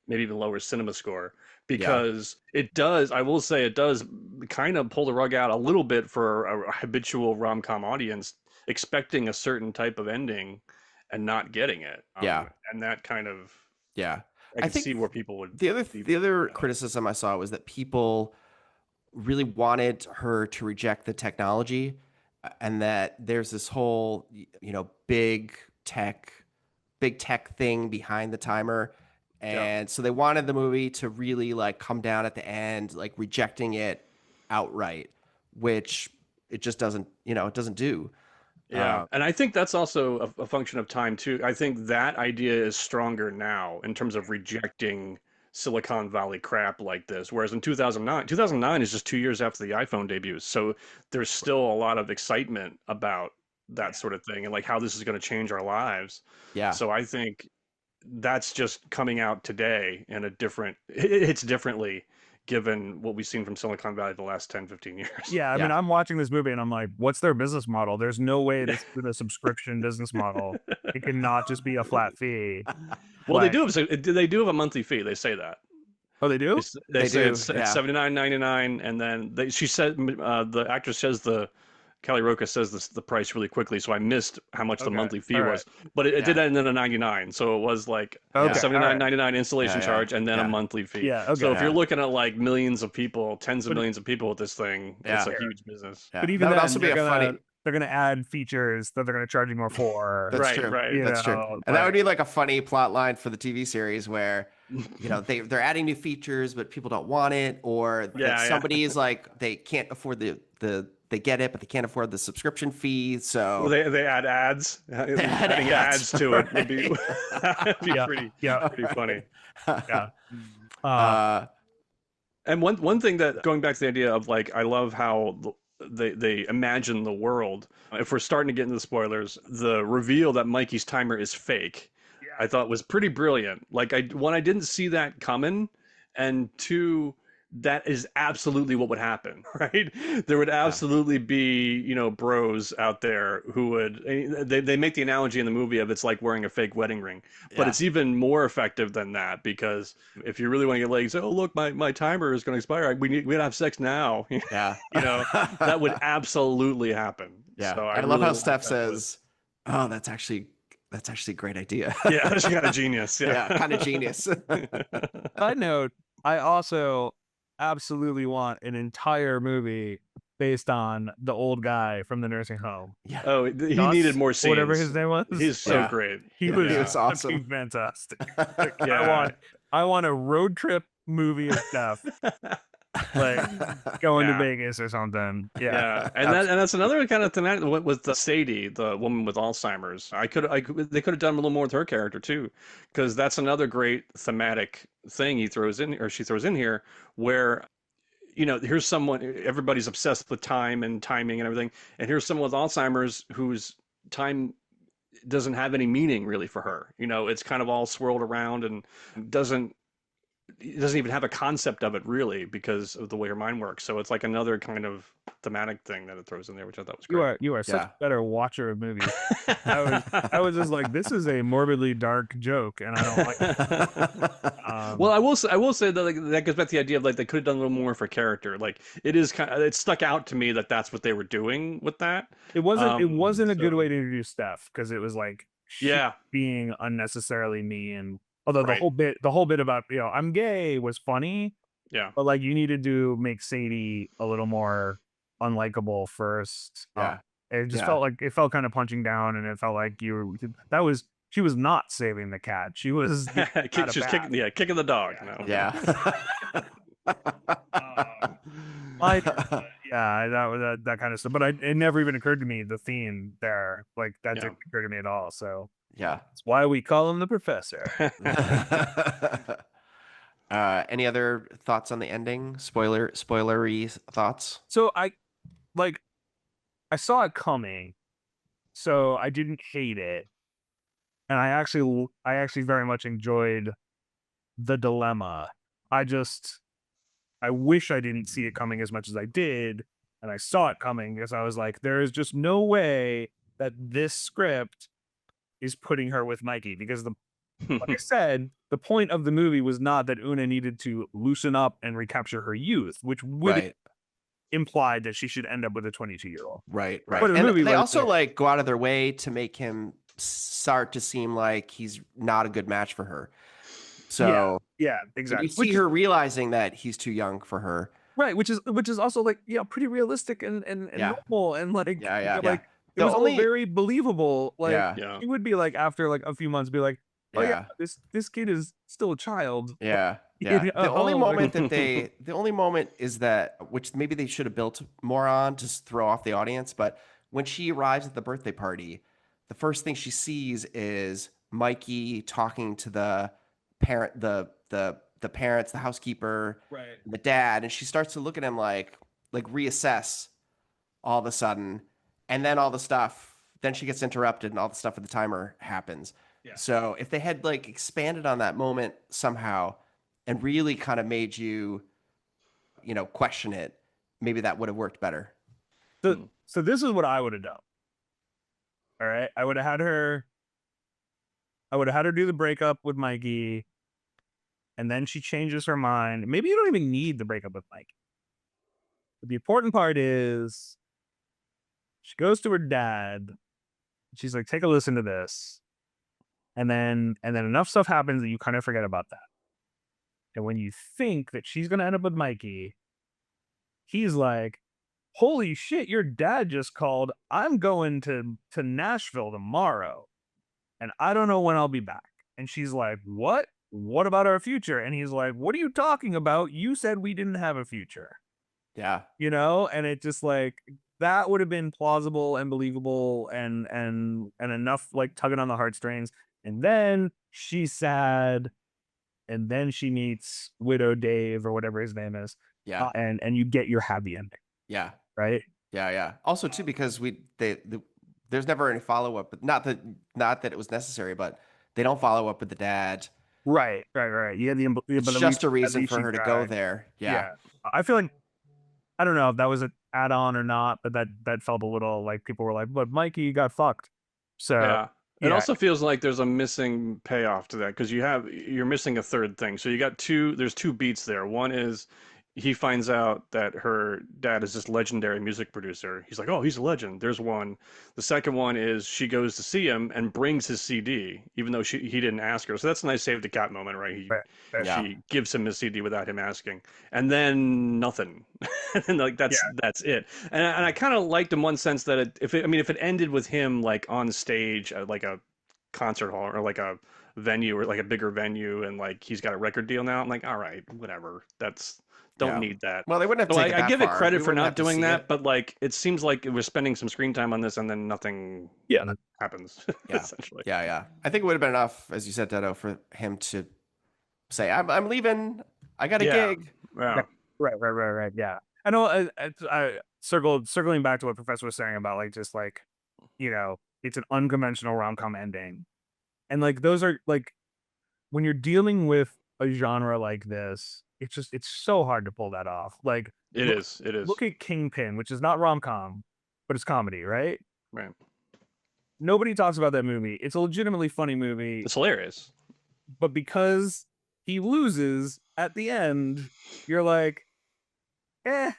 maybe even lower cinema score, because it does, I will say, it does kind of pull the rug out a little bit for a habitual rom-com audience expecting a certain type of ending and not getting it. Yeah. And that kind of, yeah. I I can think see where people would the other be. criticism I saw was that people really wanted her to reject the technology, and that there's this whole big tech thing behind the timer, and so they wanted the movie to really like come down at the end, like rejecting it outright, which it just doesn't it doesn't do. Yeah, and I think that's also a function of time too. I think that idea is stronger now in terms of rejecting Silicon Valley crap like this. Whereas in 2009 is just 2 years after the iPhone debuts. So there's still a lot of excitement about that sort of thing and like how this is going to change our lives. Yeah. So I think that's just coming out today in a different, it hits differently given what we've seen from Silicon Valley the last 10, 15 years. Yeah, I mean, I'm watching this movie and I'm like, what's their business model? There's no way this is a subscription business model. It cannot just be a flat fee. Well, Like- they do have a monthly fee. They say that. Oh, they do? They say do, it's yeah. $79.99, and then she said the actress says Kelly Roca says the price really quickly, so I missed how much the Okay, monthly fee all right. was. But it did end in a 99, so it was like Okay, $79.99 installation Yeah, charge and then yeah. a monthly fee. Yeah, okay. So if you're Yeah. looking at like millions of people, tens of But- millions of people with this thing, Yeah. it's a huge business. Yeah. But even that would then, also be a funny. they're gonna add features that they're gonna charge you more for. That's Right, true. right. You That's true. know, And that like- would be like a funny plot line for the TV series where, they're adding new features, but people don't want it, or that Yeah. somebody is like they can't afford they get it, but they can't afford the subscription fee. So Well, they add ads. add Adding ads, ads to it would be, right. that'd be Yeah, pretty yeah. funny. Yeah. And one thing that going back to the idea of like I love how they imagine the world. If we're starting to get into the spoilers, the reveal that Mikey's timer is fake I thought was pretty brilliant. Like I didn't see that coming, and two, that is absolutely what would happen, right? There would Yeah. absolutely be, bros out there who would they make the analogy in the movie of it's like wearing a fake wedding ring, but Yeah. it's even more effective than that because if you really want to get laid, you say, oh look, my timer is going to expire. We gotta have sex now. Yeah. That would absolutely happen. Yeah. So I I love really how like Steph that twist. says, "Oh, that's actually a great idea." Yeah, she got a genius. Yeah. Yeah, kind of genius. Side note, I also absolutely want an entire movie based on the old guy from the nursing home. Yeah. Oh, he Gus, needed more or whatever scenes. his name was. He's so Yeah. great. He Yeah, was he was awesome. fucking fantastic. Like, Yeah. I want a road trip movie of stuff, like going to Yeah. Vegas or something. Yeah. Yeah, and that's another kind of thematic. What was the Sadie, the woman with Alzheimer's? They could have done a little more with her character too, because that's another great thematic thing he throws in, or she throws in here, where here's someone, everybody's obsessed with time and timing and everything, and here's someone with Alzheimer's whose time doesn't have any meaning really for her. It's kind of all swirled around and doesn't even have a concept of it really because of the way her mind works. So it's like another kind of thematic thing that it throws in there, which I thought was great. You are such Yeah. a better watcher of movies. I was just like, this is a morbidly dark joke, and I don't like it. Well, I will say that that goes back to the idea of like they could have done a little more for character. Like it stuck out to me that that's what they were doing with that. It wasn't a good So- way to introduce Steph because it was like she Yeah. being unnecessarily mean. Although Right. the whole bit about I'm gay was funny, Yeah. but like you needed to make Sadie a little more unlikable first. Yeah. It just Yeah. felt kind of punching down, and it felt like she was not saving the cat. She was getting out of She's bath. kicking the dog. Yeah. That kind of stuff. But it never even occurred to me the theme there. Like that Yeah. didn't occur to me at all. So Yeah. that's why we call him the professor. Any other thoughts on the ending? Spoilery thoughts? So I saw it coming, so I didn't hate it, and I actually very much enjoyed the dilemma. I wish I didn't see it coming as much as I did, and I saw it coming because I was like, there is just no way that this script is putting her with Mikey, because like I said, the point of the movie was not that Una needed to loosen up and recapture her youth, which would Right. imply that she should end up with a 22-year-old. Right. Right. But in the And movie, they like, also like go out of their way to make him start to seem like he's not a good match for her. So yeah, when exactly. you see her realizing that he's too young for her. Right, which is also like pretty realistic and Yeah. normal, and like Yeah. like it The was only- all very believable. Like Yeah. Yeah. he would be like after like a few months, be like, oh yeah, Yeah. this kid is still a child. Yeah. You Yeah. know, The only like- moment the only moment is that, which maybe they should have built more on to throw off the audience, but when she arrives at the birthday party, the first thing she sees is Mikey talking to the parent, the parents, the housekeeper, Right. and the dad, and she starts to look at him like reassess all of a sudden, and then all the stuff, then she gets interrupted and all the stuff with the timer happens. Yeah. So if they had like expanded on that moment somehow and really kind of made you question it, maybe that would have worked better. So this is what I would have done. All right, I would have had her do the breakup with Mikey, and then she changes her mind. Maybe you don't even need the breakup with Mikey. But the important part is she goes to her dad. She's like, take a listen to this. And then enough stuff happens that you kind of forget about that. And when you think that she's going to end up with Mikey, he's like, holy shit, your dad just called. I'm going to Nashville tomorrow, and I don't know when I'll be back. And she's like, what? What about our future? And he's like, what are you talking about? You said we didn't have a future. Yeah. And it just like, that would have been plausible and believable and enough like tugging on the heartstrings. And then she's sad, and then she meets Widow Dave or whatever his name is. Yeah. And you get your happy ending, Yeah. right? Yeah. Also too, because there's never any follow-up, but not that it was necessary, but They don't follow up with the dad. Right. Yeah, It's but the just a reason for Rishi her to go guy. there. Yeah. Yeah, I feel like I don't know if that was an add-on or not, but that felt a little like people were like, "But Mikey got fucked." So Yeah. It yeah, also feels like there's a missing payoff to that because you're missing a third thing. So you got there's two beats there. One is he finds out that her dad is this legendary music producer. He's like, "Oh, he's a legend." There's one. The second one is she goes to see him and brings his CD, even though he didn't ask her. So that's a nice save the cat moment, right? right, right, Yeah. She gives him his CD without him asking, and then nothing, and like yeah, that's it. And I kind of liked in one sense that if it ended with him like on stage at like a concert hall or like a venue or like a bigger venue and like he's got a record deal now, I'm like, all right, whatever. Don't Yeah. need that. Well, they wouldn't have to So take it I that give it far. credit We for wouldn't not have to doing see that, it. but like it seems like it was spending some screen time on this and then nothing yeah, happens Yeah. essentially. Yeah. I think it would have been enough, as you said, Detto, for him to say, I'm leaving. I got a Yeah. gig. Yeah. right. Yeah, I know. I circling back to what Professor was saying about like just like it's an unconventional rom-com ending, and like those are like when you're dealing with a genre like this, it's so hard to pull that off. Like It look is. It is. look at Kingpin, which is not rom-com, but it's comedy, right? Right. Nobody talks about that movie. It's a legitimately funny movie, It's hilarious. but because he loses at the end, you're like, eh,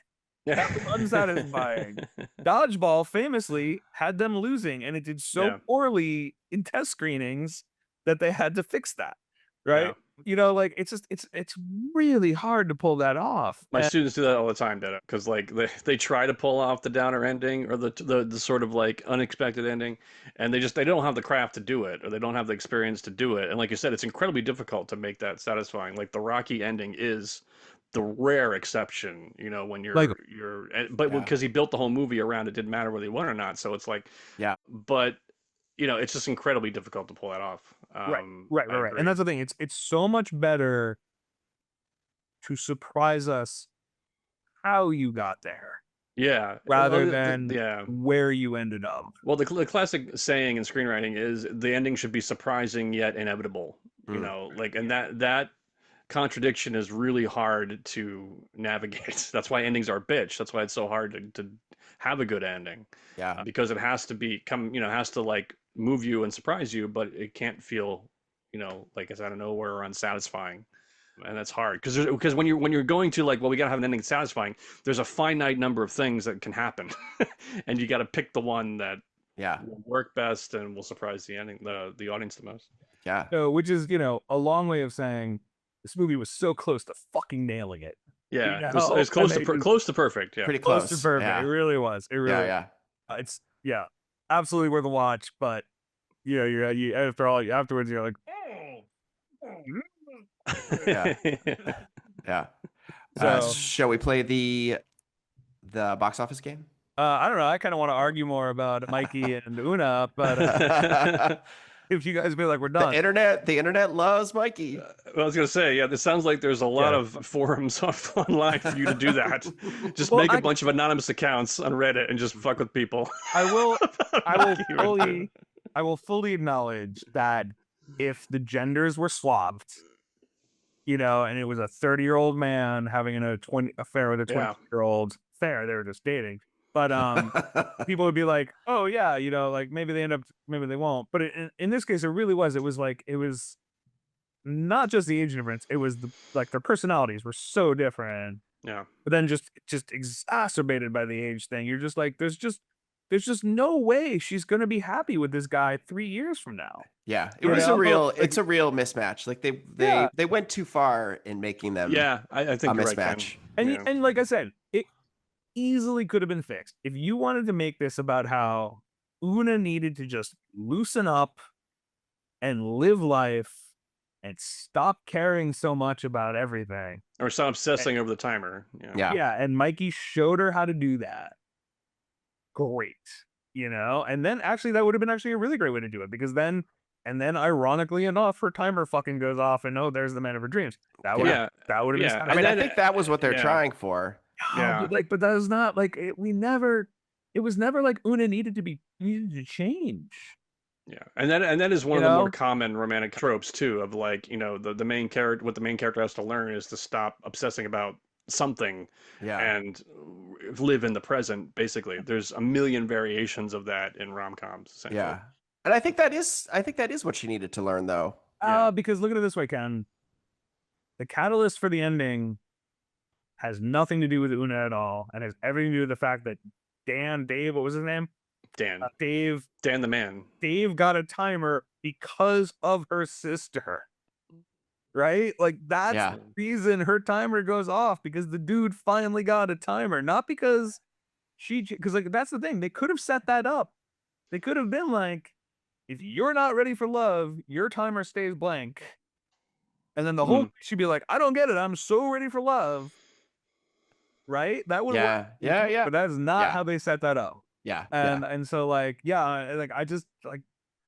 Yeah. that was unsatisfying. Dodgeball famously had them losing, and it did so Yeah. poorly in test screenings that they had to fix that. Right? Yeah. Like it's really hard to pull that off. My students do that all the time, Data, because like they try to pull off the downer ending or the sort of like unexpected ending, and they don't have the craft to do it or they don't have the experience to do it. And like you said, it's incredibly difficult to make that satisfying. Like the Rocky ending is the rare exception, when Like but Yeah. because he built the whole movie around it, didn't matter whether he won or not. So it's like, Yeah. but it's just incredibly difficult to pull that off. I right. agree. And that's the thing. It's so much better to surprise us how you got there Yeah. rather than Yeah. where you ended up. Well, the classic saying in screenwriting is the ending should be surprising yet inevitable. Mm. Like, and that contradiction is really hard to navigate. That's why endings are a bitch. That's why it's so hard to have a good ending, Yeah. because it has to has to like move you and surprise you, but it can't feel, like it's out of nowhere or unsatisfying. And that's hard because when you're going to like, well, we gotta have an ending satisfying. There's a finite number of things that can happen, and you got to pick the one that Yeah. will work best and will surprise the audience the most. Yeah. So, which is, a long way of saying this movie was so close to fucking nailing it. Yeah, it's close to close to perfect. Yeah, Pretty Close close. to perfect. Yeah. It really was. It really. Yeah. It's absolutely worth a watch. But you after all afterwards you're like, Yeah. Yeah. So- Shall we play the box office game? I don't know. I kind of want to argue more about Mikey and Una, but if you guys be like, we're done. The internet loves Mikey. Well, I was gonna say, yeah, this sounds like there's a lot of forums online for you to do that. Just Well, make a bunch of anonymous accounts on Reddit and just fuck with people. I will Mikey I will fully acknowledge that if the genders were swapped, and it was a 30-year-old man having an affair with a 20-year-old, fair, they were just dating. But people would be like, oh yeah, like maybe they end up, maybe they won't. But in this case, it was not just the age difference. It was like their personalities were so different. Yeah. But then just exacerbated by the age thing. You're just like, there's just no way she's gonna be happy with this guy 3 years from now. Yeah, it was it's a real mismatch. Like they went too far in making them. Yeah, I think a you're mismatch. Right, and like I said, it easily could have been fixed if you wanted to make this about how Una needed to just loosen up and live life and stop caring so much about everything, or stop obsessing over the timer. Yeah. And Mikey showed her how to do that. Great, and then actually that would have been actually a really great way to do it, because then ironically enough, her timer fucking goes off and there's the man of her dreams. That would have been. Yeah. I mean, I think that was what they're trying for. Yeah, but that was not like it. It was never like Una needed to change. Yeah, and that is one You of the more know? common romantic tropes too, of like, the main character, what the main character has to learn is to stop obsessing about something Yeah. and live in the present. Basically, there's a million variations of that in rom-coms, essentially. Yeah. And I think that is what she needed to learn though. Yeah, Because look at it this way, Ken. The catalyst for the ending has nothing to do with Una at all, and has everything to do with the fact that Dave, what was his name? Dan, Dave Dan the man. got a timer because of her sister, right? Like that's Yeah. the reason her timer goes off, because the dude finally got a timer, not because because like that's the thing. They could have set that up. They could have been like, if you're not ready for love, your timer stays blank. And then the whole Hmm. movie should be like, I don't get it. I'm so ready for love. Right? That would work. Yeah. Yeah. Yeah. But that is not Yeah. how they set that up. Yeah. Yeah. And so like, yeah, like I just like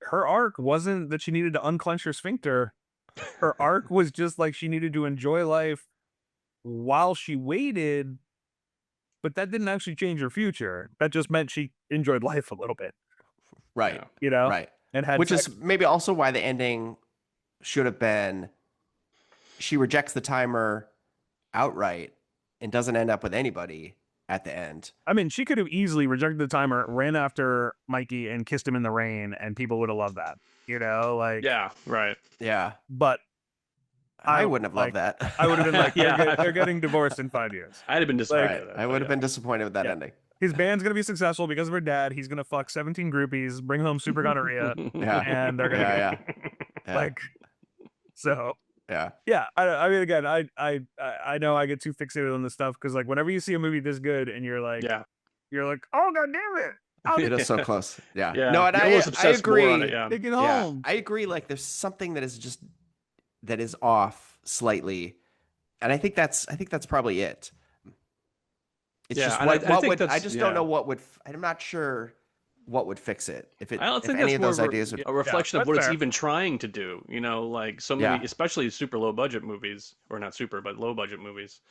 her arc wasn't that she needed to unclench her sphincter. Her arc was just like she needed to enjoy life while she waited, but that didn't actually change her future. That just meant she enjoyed life a little bit, Right. Yeah. you know, Right. and had Which sex. is maybe also why the ending should have been she rejects the timer outright and doesn't end up with anybody at the end. I mean, she could have easily rejected the timer, ran after Mikey, and kissed him in the rain, and people would have loved that, you know, like, Yeah, right. Yeah. but I I wouldn't have loved that. I would have been like, Yeah. they're getting divorced in 5 years. I'd have been disappointed. Right. with that, I but would have yeah. been disappointed with that Yeah. ending. His band's gonna be successful because of her dad. He's gonna fuck 17 groupies, bring home super gonorrhea, Yeah. and they're gonna Yeah. get Yeah. Yeah. like, so Yeah. yeah. I mean, again, I know I get too fixated on this stuff because like whenever you see a movie this good and you're like, Yeah. oh god damn it, how It did is so close. Yeah. Yeah. No, and You're I almost I obsessed more on agree. it. Yeah. they get Yeah. home? I agree. Like there's something that is off slightly. And I think that's probably it. It's Yeah, just and I what think would I that's just don't yeah. know what would I'm not sure what would fix it. If I don't if think any that's of more those of ideas would a reflection of that's what it's fair. even trying to do. Like so many, Yeah. especially super low budget movies, or not super, but low budget movies,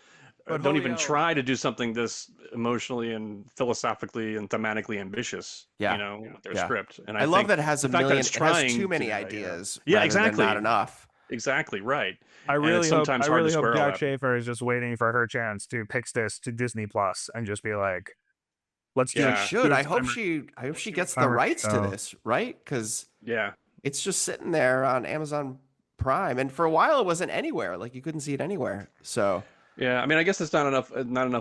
But don't holy even hell. try to do something this emotionally and philosophically and thematically ambitious. Yeah. With their Yeah. script. And I love think that it has the a fact that million it's it has trying too to many do that, ideas Yeah, rather exactly. than not enough. Exactly right. I And really it's hope sometimes hard to square all Jack that. Schaefer is just waiting for her chance to pitch this to Disney Plus and just be like, let's do Yeah. She it. should. Do a I hope timer- she do a gets the timer rights to show. this, right? Because Yeah. it's just sitting there on Amazon Prime, and for a while it wasn't anywhere. Like you couldn't see it anywhere. So Yeah, I mean, I guess it's not enough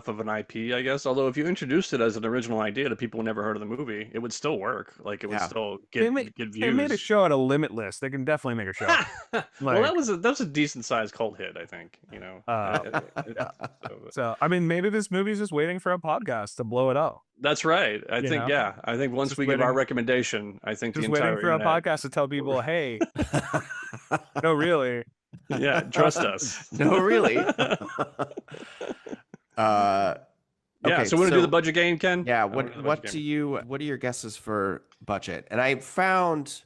of an IP, I guess. Although if you introduced it as an original idea to people who never heard of the movie, it would still work. Like it would Yeah. still They get made, get they made a views. show out of Limitless. They can definitely make a show. Well, Like, that was a decent sized cult hit, I think. yeah. So, So, I mean, maybe this movie's just waiting for a podcast to blow it up. that's right. I You think know? yeah. I think once Just we give our waiting- recommendation, I think the Just entire waiting for a internet. podcast to tell people, hey, no, really. Yeah, trust us. no, really. Yeah. Okay, So we want to do so- the budget game, Ken? Yeah. I wanna do the budget game. What are your guesses for budget? And I found,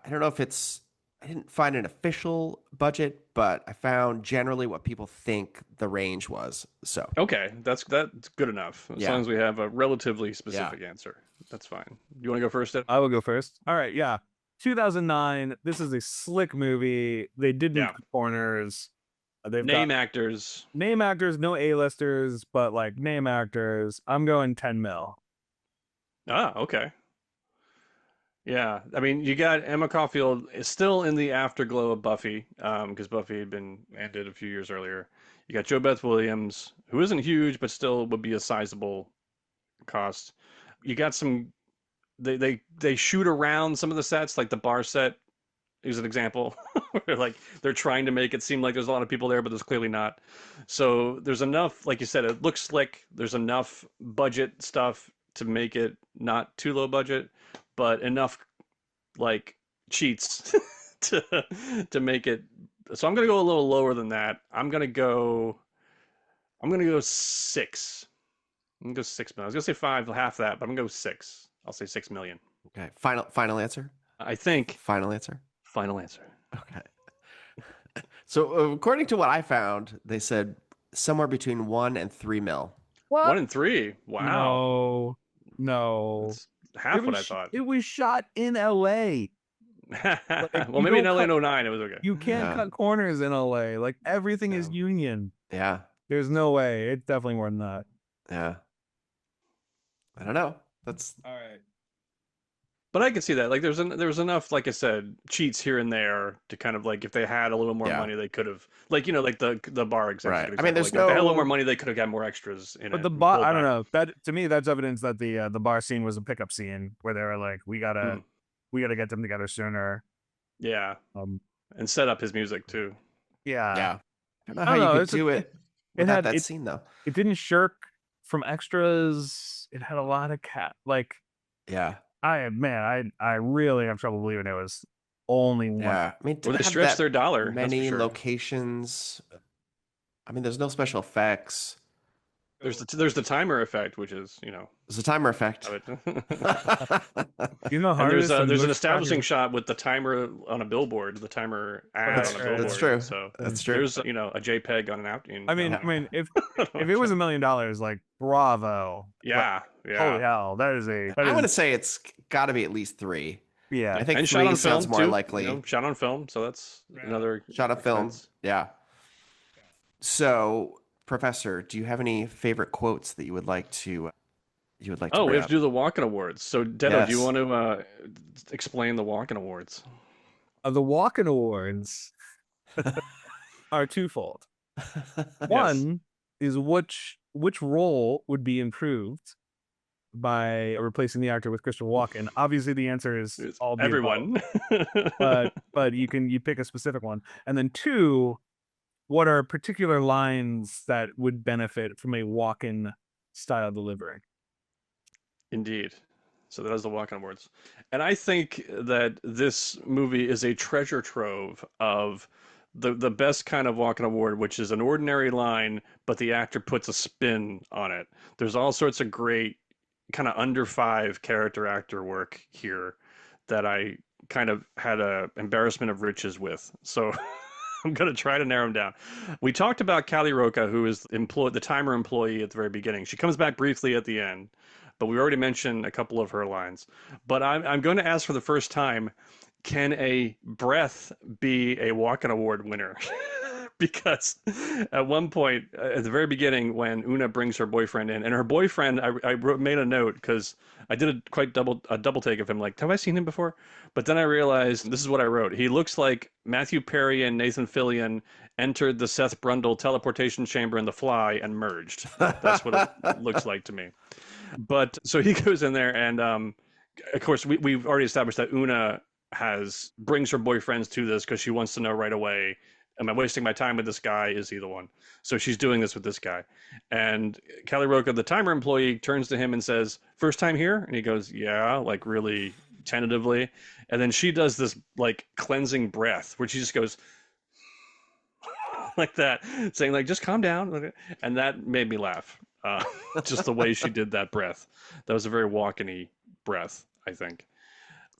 I don't know if I didn't find an official budget, but I found generally what people think the range was. So Okay, that's good enough. As Yeah. long as we have a relatively specific answer, that's fine. You want to go first, Ed? I will go first. All right, yeah. 2009. This is a slick movie. They didn't Yeah. cut corners. They've Name got actors. name actors, no A-listers, but like name actors. I'm going 10 mil. Ah, okay. Yeah, I mean, you got Emma Caulfield is still in the afterglow of Buffy, because Buffy had been ended a few years earlier. You got Jo Beth Williams, who isn't huge, but still would be a sizable cost. You got some. They shoot around some of the sets, like the bar set is an example. Where like they're trying to make it seem like there's a lot of people there, but there's clearly not. So there's enough, like you said, it looks slick. There's enough budget stuff to make it not too low budget, but enough like cheats to make it. So I'm gonna go a little lower than that. I'm gonna go 6. I'm gonna go 6 million. I was gonna say 5, half that, but I'm gonna go 6. I'll say 6 million. okay, final answer. I think Final answer. final answer. Okay. So according to what I found, they said somewhere between 1 and 3 mil. 1 and 3. Wow. No. That's half what I thought. It was shot in L.A. Like, Well, you maybe in don't LA cut. in '09 it was okay. You can't Yeah. cut corners in LA. Like, everything is No. union. Yeah. There's no way. It's definitely more than that. Yeah. I don't know. That's All right. But I can see that. Like, there was enough, like I said, cheats here and there to kind of like if they had a little more Yeah. money, they could have, like, like the bar example. right. I mean, there's Like if they had a little more no. money, they could have got more extras in But it the and bar, pulled I don't back. know. That, to me, that's evidence that the bar scene was a pickup scene where they were like, we gotta get them together sooner. Yeah, Um, and set up his music too. yeah. Yeah. I don't know I how don't you know. could It's do it it without had that it. scene, though. It didn't shirk from extras. It had a lot of like. Yeah. I really have trouble believing it was only one. Yeah. I mean, to Well, they have stretched that their dollar. That's for many sure. locations. I mean, there's no special effects. There's the timer effect, which is There's a timer effect. of it. You know, And hardest there's an motion establishing capture- shot with the timer on a billboard, the timer ad That's on a true. billboard. That's true. So That's true. there's a JPEG on an out. I mean, if it was $1 million, like, bravo. yeah, Holy yeah. hell, that is I'm going to say it's got to be at least 3. yeah. I think And shot 3 on sounds film more too. likely. Shot on film, so that's another Shot of film. expense. Yeah. So, Professor, do you have any favorite quotes that you would like to Oh, we bring have up? to do the Walken Awards. So, Detto, do you Yes. want to explain the Walken Awards? The Walken Awards are twofold. Yes. One is which role would be improved by replacing the actor with Christopher Walken. Obviously, the answer is It's all the above, everyone. but you pick a specific one. And then 2, what are particular lines that would benefit from a Walken style delivery? Indeed. So that is the Walken Awards. And I think that this movie is a treasure trove of the best kind of Walken Award, which is an ordinary line, but the actor puts a spin on it. There's all sorts of great kind of under 5 character actor work here that I kind of had a embarrassment of riches with. So I'm going to try to narrow them down. We talked about Callie Roca, who is the timer employee at the very beginning. She comes back briefly at the end, but we already mentioned a couple of her lines. But I'm going to ask for the first time, can a breath be a Walken Award winner? Because at one point, at the very beginning, when Una brings her boyfriend in, and her boyfriend, made a note because I did a double take of him, like, have I seen him before? But then I realized this is what I wrote. He looks like Matthew Perry and Nathan Fillion entered the Seth Brundle teleportation chamber in The Fly and merged. That's what it looks like to me. But so he goes in there, and of course we've already established that Una brings her boyfriends to this because she wants to know right away, am I wasting my time with this guy? Is he the one? So she's doing this with this guy. And Callie Roca, the timer employee, turns to him and says, first time here? And he goes, yeah, like really tentatively. And then she does this like cleansing breath where she just goes like that, saying like, just calm down. And that made me laugh. Just the way she did that breath. That was a very Walken-y breath, I think.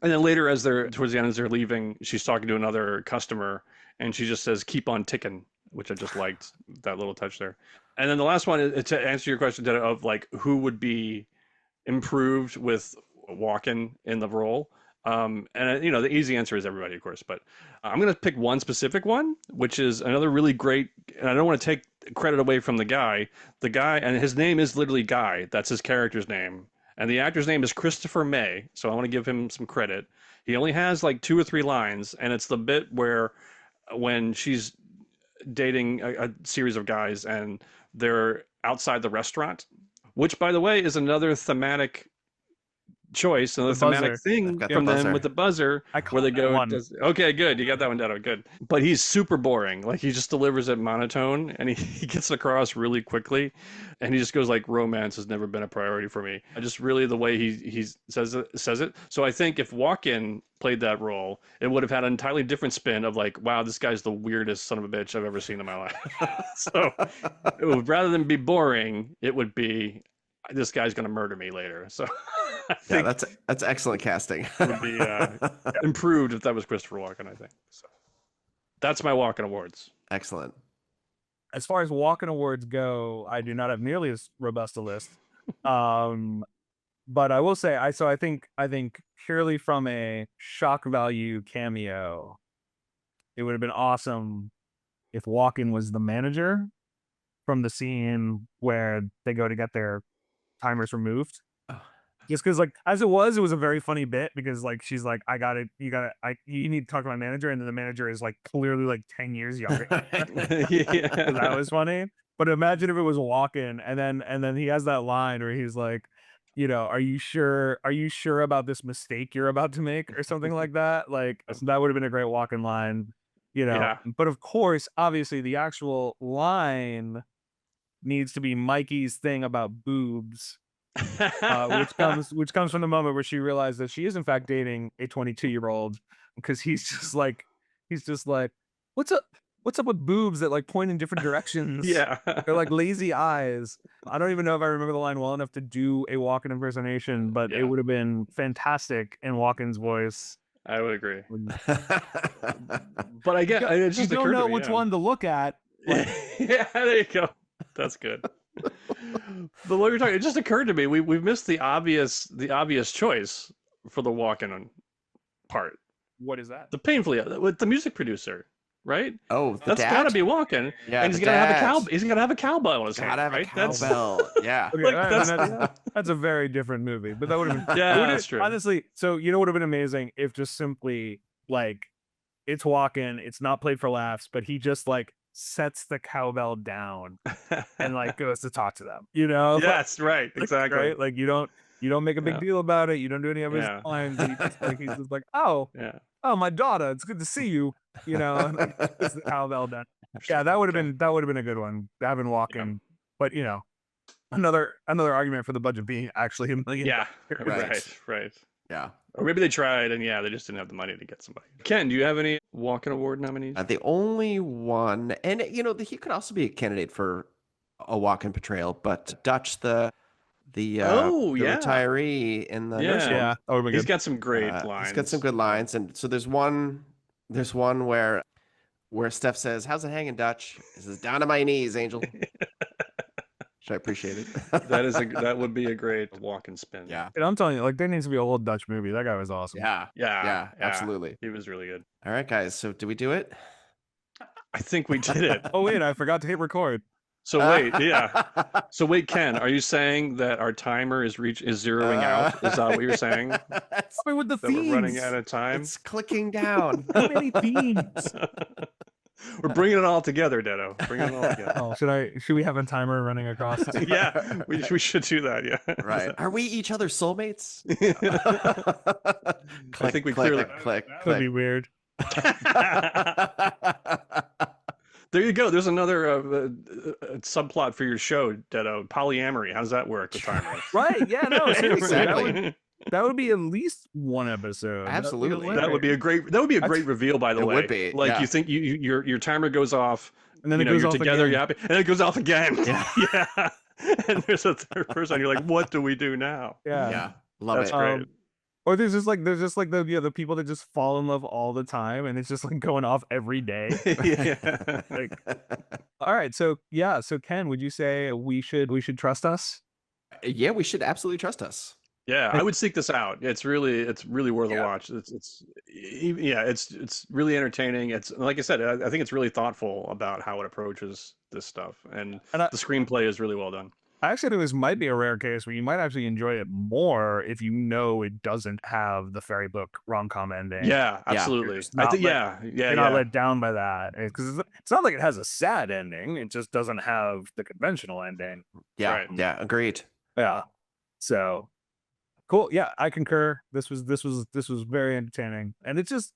And then later, towards the end, as they're leaving, she's talking to another customer, and she just says, keep on ticking, which I just liked, that little touch there. And then the last one, to answer your question, of like, who would be improved with Walken in the role? And the easy answer is everybody, of course, but I'm going to pick one specific one, which is another really great, and I don't want to take credit away from the guy, and his name is literally Guy. That's his character's name. And the actor's name is Christopher May, so I want to give him some credit. He only has like 2 or 3 lines, and it's the bit where when she's dating a series of guys and they're outside the restaurant, which, by the way, is another thematic choice, another thematic thing from them with the buzzer, where they go, okay, good, you got that one down, good. But he's super boring. Like, he just delivers it monotone, and he gets across really quickly, and he just goes like, romance has never been a priority for me. I just really, the way he says it. So I think if Walken played that role, it would have had an entirely different spin of like, wow, this guy's the weirdest son of a bitch I've ever seen in my life. So rather than be boring, it would be, this guy's going to murder me later. So I think that's excellent casting. would be improved if that was Christopher Walken, I think. So that's my Walken Awards. Excellent. As far as Walken Awards go, I do not have nearly as robust a list. But I will say, I think purely from a shock value cameo, it would have been awesome if Walken was the manager from the scene where they go to get their timers removed. Oh. Just because, like, as it was a very funny bit because, like, she's like, "I got it, you need to talk to my manager," and then the manager is like clearly like 10 years younger. So that Yeah. was funny. But imagine if it was Walken, and then he has that line where he's like, "Are you sure? Are you sure about this mistake you're about to make, or something like that?" Like, so that would have been a great Walken line. Yeah. But of course, obviously, the actual line needs to be Mikey's thing about boobs, which comes from the moment where she realized that she is in fact dating a 22-year-old, because he's just like, what's up with boobs that like point in different directions? Yeah. They're like lazy eyes. I don't even know if I remember the line well enough to do a Walken impersonation, but it Yeah. would have been fantastic in Walken's voice. I would agree. When But I you get don't, it you just don't occurred to know me, which yeah. one to look at. Like, Yeah, there you go. That's good. But what you're talking, it just occurred to me we've missed the obvious choice for the Walken part. what is that? The painfully with the music producer, right? Oh, the That's dad? got to be Walken, Yeah, and the he's got to have a dad. He's got to have a cowbell in his hand, Gotta have a right? That's cowbell. Yeah. Okay, like I mean, that's that's a very different movie, but that would have been it yeah, would have that's true. honestly. So would have been amazing if just simply like it's Walken, it's not played for laughs, but he just like sets the cowbell down and like goes to talk to them. Yes, right, exactly. Right? Like you don't make a big Yeah, deal about it. You don't do any of his yeah, lines. He's just like, oh, yeah. my daughter, it's good to see you. And like puts the cowbell down. Yeah, Interesting. that would have Okay. been a good one. Having Yeah. Walken, but another argument for the budget being actually $1 million. Yeah. Right. Right. Yeah. Or maybe they tried and they just didn't have the money to get somebody. Ken, do you have any Walken Award nominees? The only one, and he could also be a candidate for a Walken portrayal, but Dutch, Oh, the yeah. retiree in the Yeah. nursing home, Yeah, that would be He's good. got some great lines. he's got some good lines, and so there's one where Steph says, "How's it hanging, Dutch?" He says, "Down to my knees, Angel." Which I appreciate it. That would be a great Walken spin. Yeah. And I'm telling you, like, there needs to be a whole Dutch movie. That guy was awesome. Yeah. Yeah. Absolutely. He was really good. All right, guys. So did we do it? I think we did it. Oh wait, I forgot to hit record. So wait, yeah. So wait, Ken, are you saying that our timer is zeroing out? Is that what you're saying? That It's, I mean, with the we're running themes. out of time? it's clicking down. How many themes? We're bringing it all together, Detto. Bringing it all together. Oh, should we have a timer running across? Yeah, we should do that. Yeah. Right. Are we each other's soulmates? I think we click, clearly. click. Could be weird. There you go. There's another subplot for your show, Detto. Polyamory. How does that work with timers? Right? Yeah. No. Seriously, Exactly. that would be at least one episode. Absolutely. That would be a great reveal, by the It way. would be, Like yeah. you think your timer goes off, And then it you're goes off together, again. you're happy, and then it goes off again. Yeah. Yeah. And there's a third person. You're like, what do we do now? Yeah. Yeah. Love That's it. great. Or there's just like the people that just fall in love all the time, and it's just like going off every day. Yeah. Like, all right, so Ken, would you say we should trust us? Yeah, we should absolutely trust us. Yeah, I would seek this out. It's really worth a Yeah. watch. It's really entertaining. It's like I said, I think it's really thoughtful about how it approaches this stuff, and And the screenplay is really well done. I actually think this might be a rare case where you might actually enjoy it more if you know it doesn't have the fairy book rom-com ending. Yeah, Yeah. absolutely. It's I not think like- yeah, You're not let down by that, because it's not like it has a sad ending. It just doesn't have the conventional ending. Yeah. Right. Yeah. Agreed. Yeah. So cool. Yeah, I concur. This was very entertaining, and it's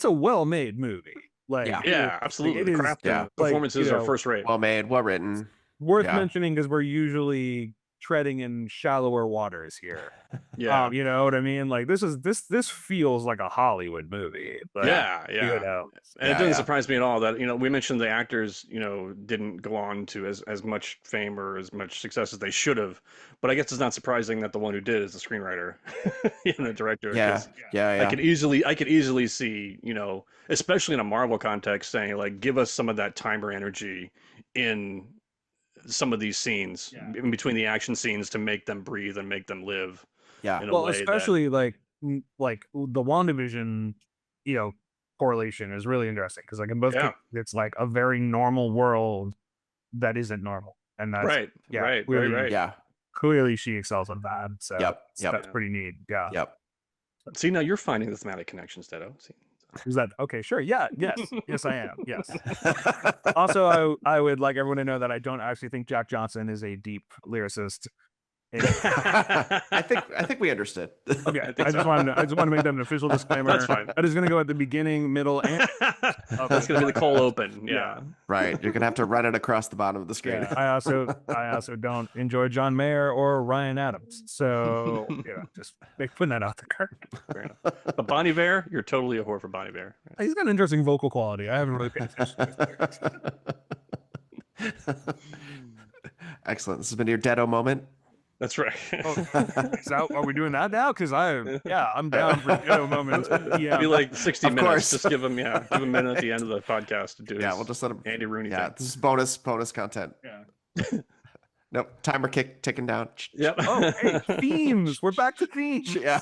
a well-made movie. Like, Yeah. Yeah, absolutely. it The is, craft yeah. and performances are first rate. Well made. Well written. worth Yeah. mentioning because we're usually treading in shallower waters here. Yeah. You know what I mean? Like this feels like a Hollywood movie. But, Yeah. you know, And it Yeah, doesn't yeah. surprise me at all that, we mentioned the actors, didn't go on to as much fame or as much success as they should have. But I guess it's not surprising that the one who did is the screenwriter and the director. Yeah. 'cause Yeah. Yeah. I could easily see, especially in a Marvel context, saying like, give us some of that timer energy in some of these scenes, in between the action scenes, to make them breathe and make them live. Yeah. in a Well, way especially like the WandaVision, correlation is really interesting because like in both Yeah. cases, it's like a very normal world that isn't normal, and that's Right. Right. clearly Yeah. clearly she excels at that. So Yep. Yep. that's Yeah. pretty neat. Yeah. Yep. See, now you're finding the thematic connections, Detto. See. Is that okay? Sure. Yeah. Yes, I am. Yes. Also, I would like everyone to know that I don't actually think Jack Johnson is a deep lyricist. I think we understood. Okay, I think I just so. wanted to make that an official disclaimer. That's fine. That is going to go at the beginning, middle, and That's gonna be the cold open. Yeah. Right. You're gonna have to run it across the bottom of the screen. yeah. I also don't enjoy John Mayer or Ryan Adams. So just putting that out there. Fair enough. But Bon Iver, you're totally a whore for Bon Iver. He's got an interesting vocal quality. I haven't really paid attention to his Excellent. This has been your Detto moment. That's right. Are we doing that now? Because I'm down for Ditto moments. Yeah, Be like 60 Of minutes. course. Just give him a minute at the end of the podcast to do. Yeah, we'll just let him. Andy Rooney. Yeah, thing. this is bonus content. yeah. Nope. Timer ticking down. Yep. Oh, hey, themes. We're back to themes. Yeah.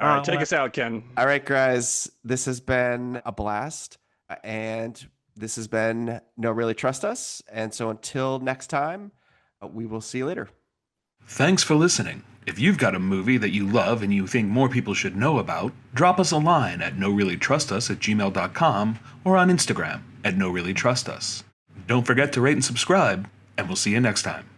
All right, take us out, Ken. All right, guys. This has been a blast, and this has been No Really Trust Us. And so until next time, we will see you later. Thanks for listening. If you've got a movie that you love and you think more people should know about, drop us a line at noreallytrustus@gmail.com or on Instagram at noreallytrustus. Don't forget to rate and subscribe, and we'll see you next time.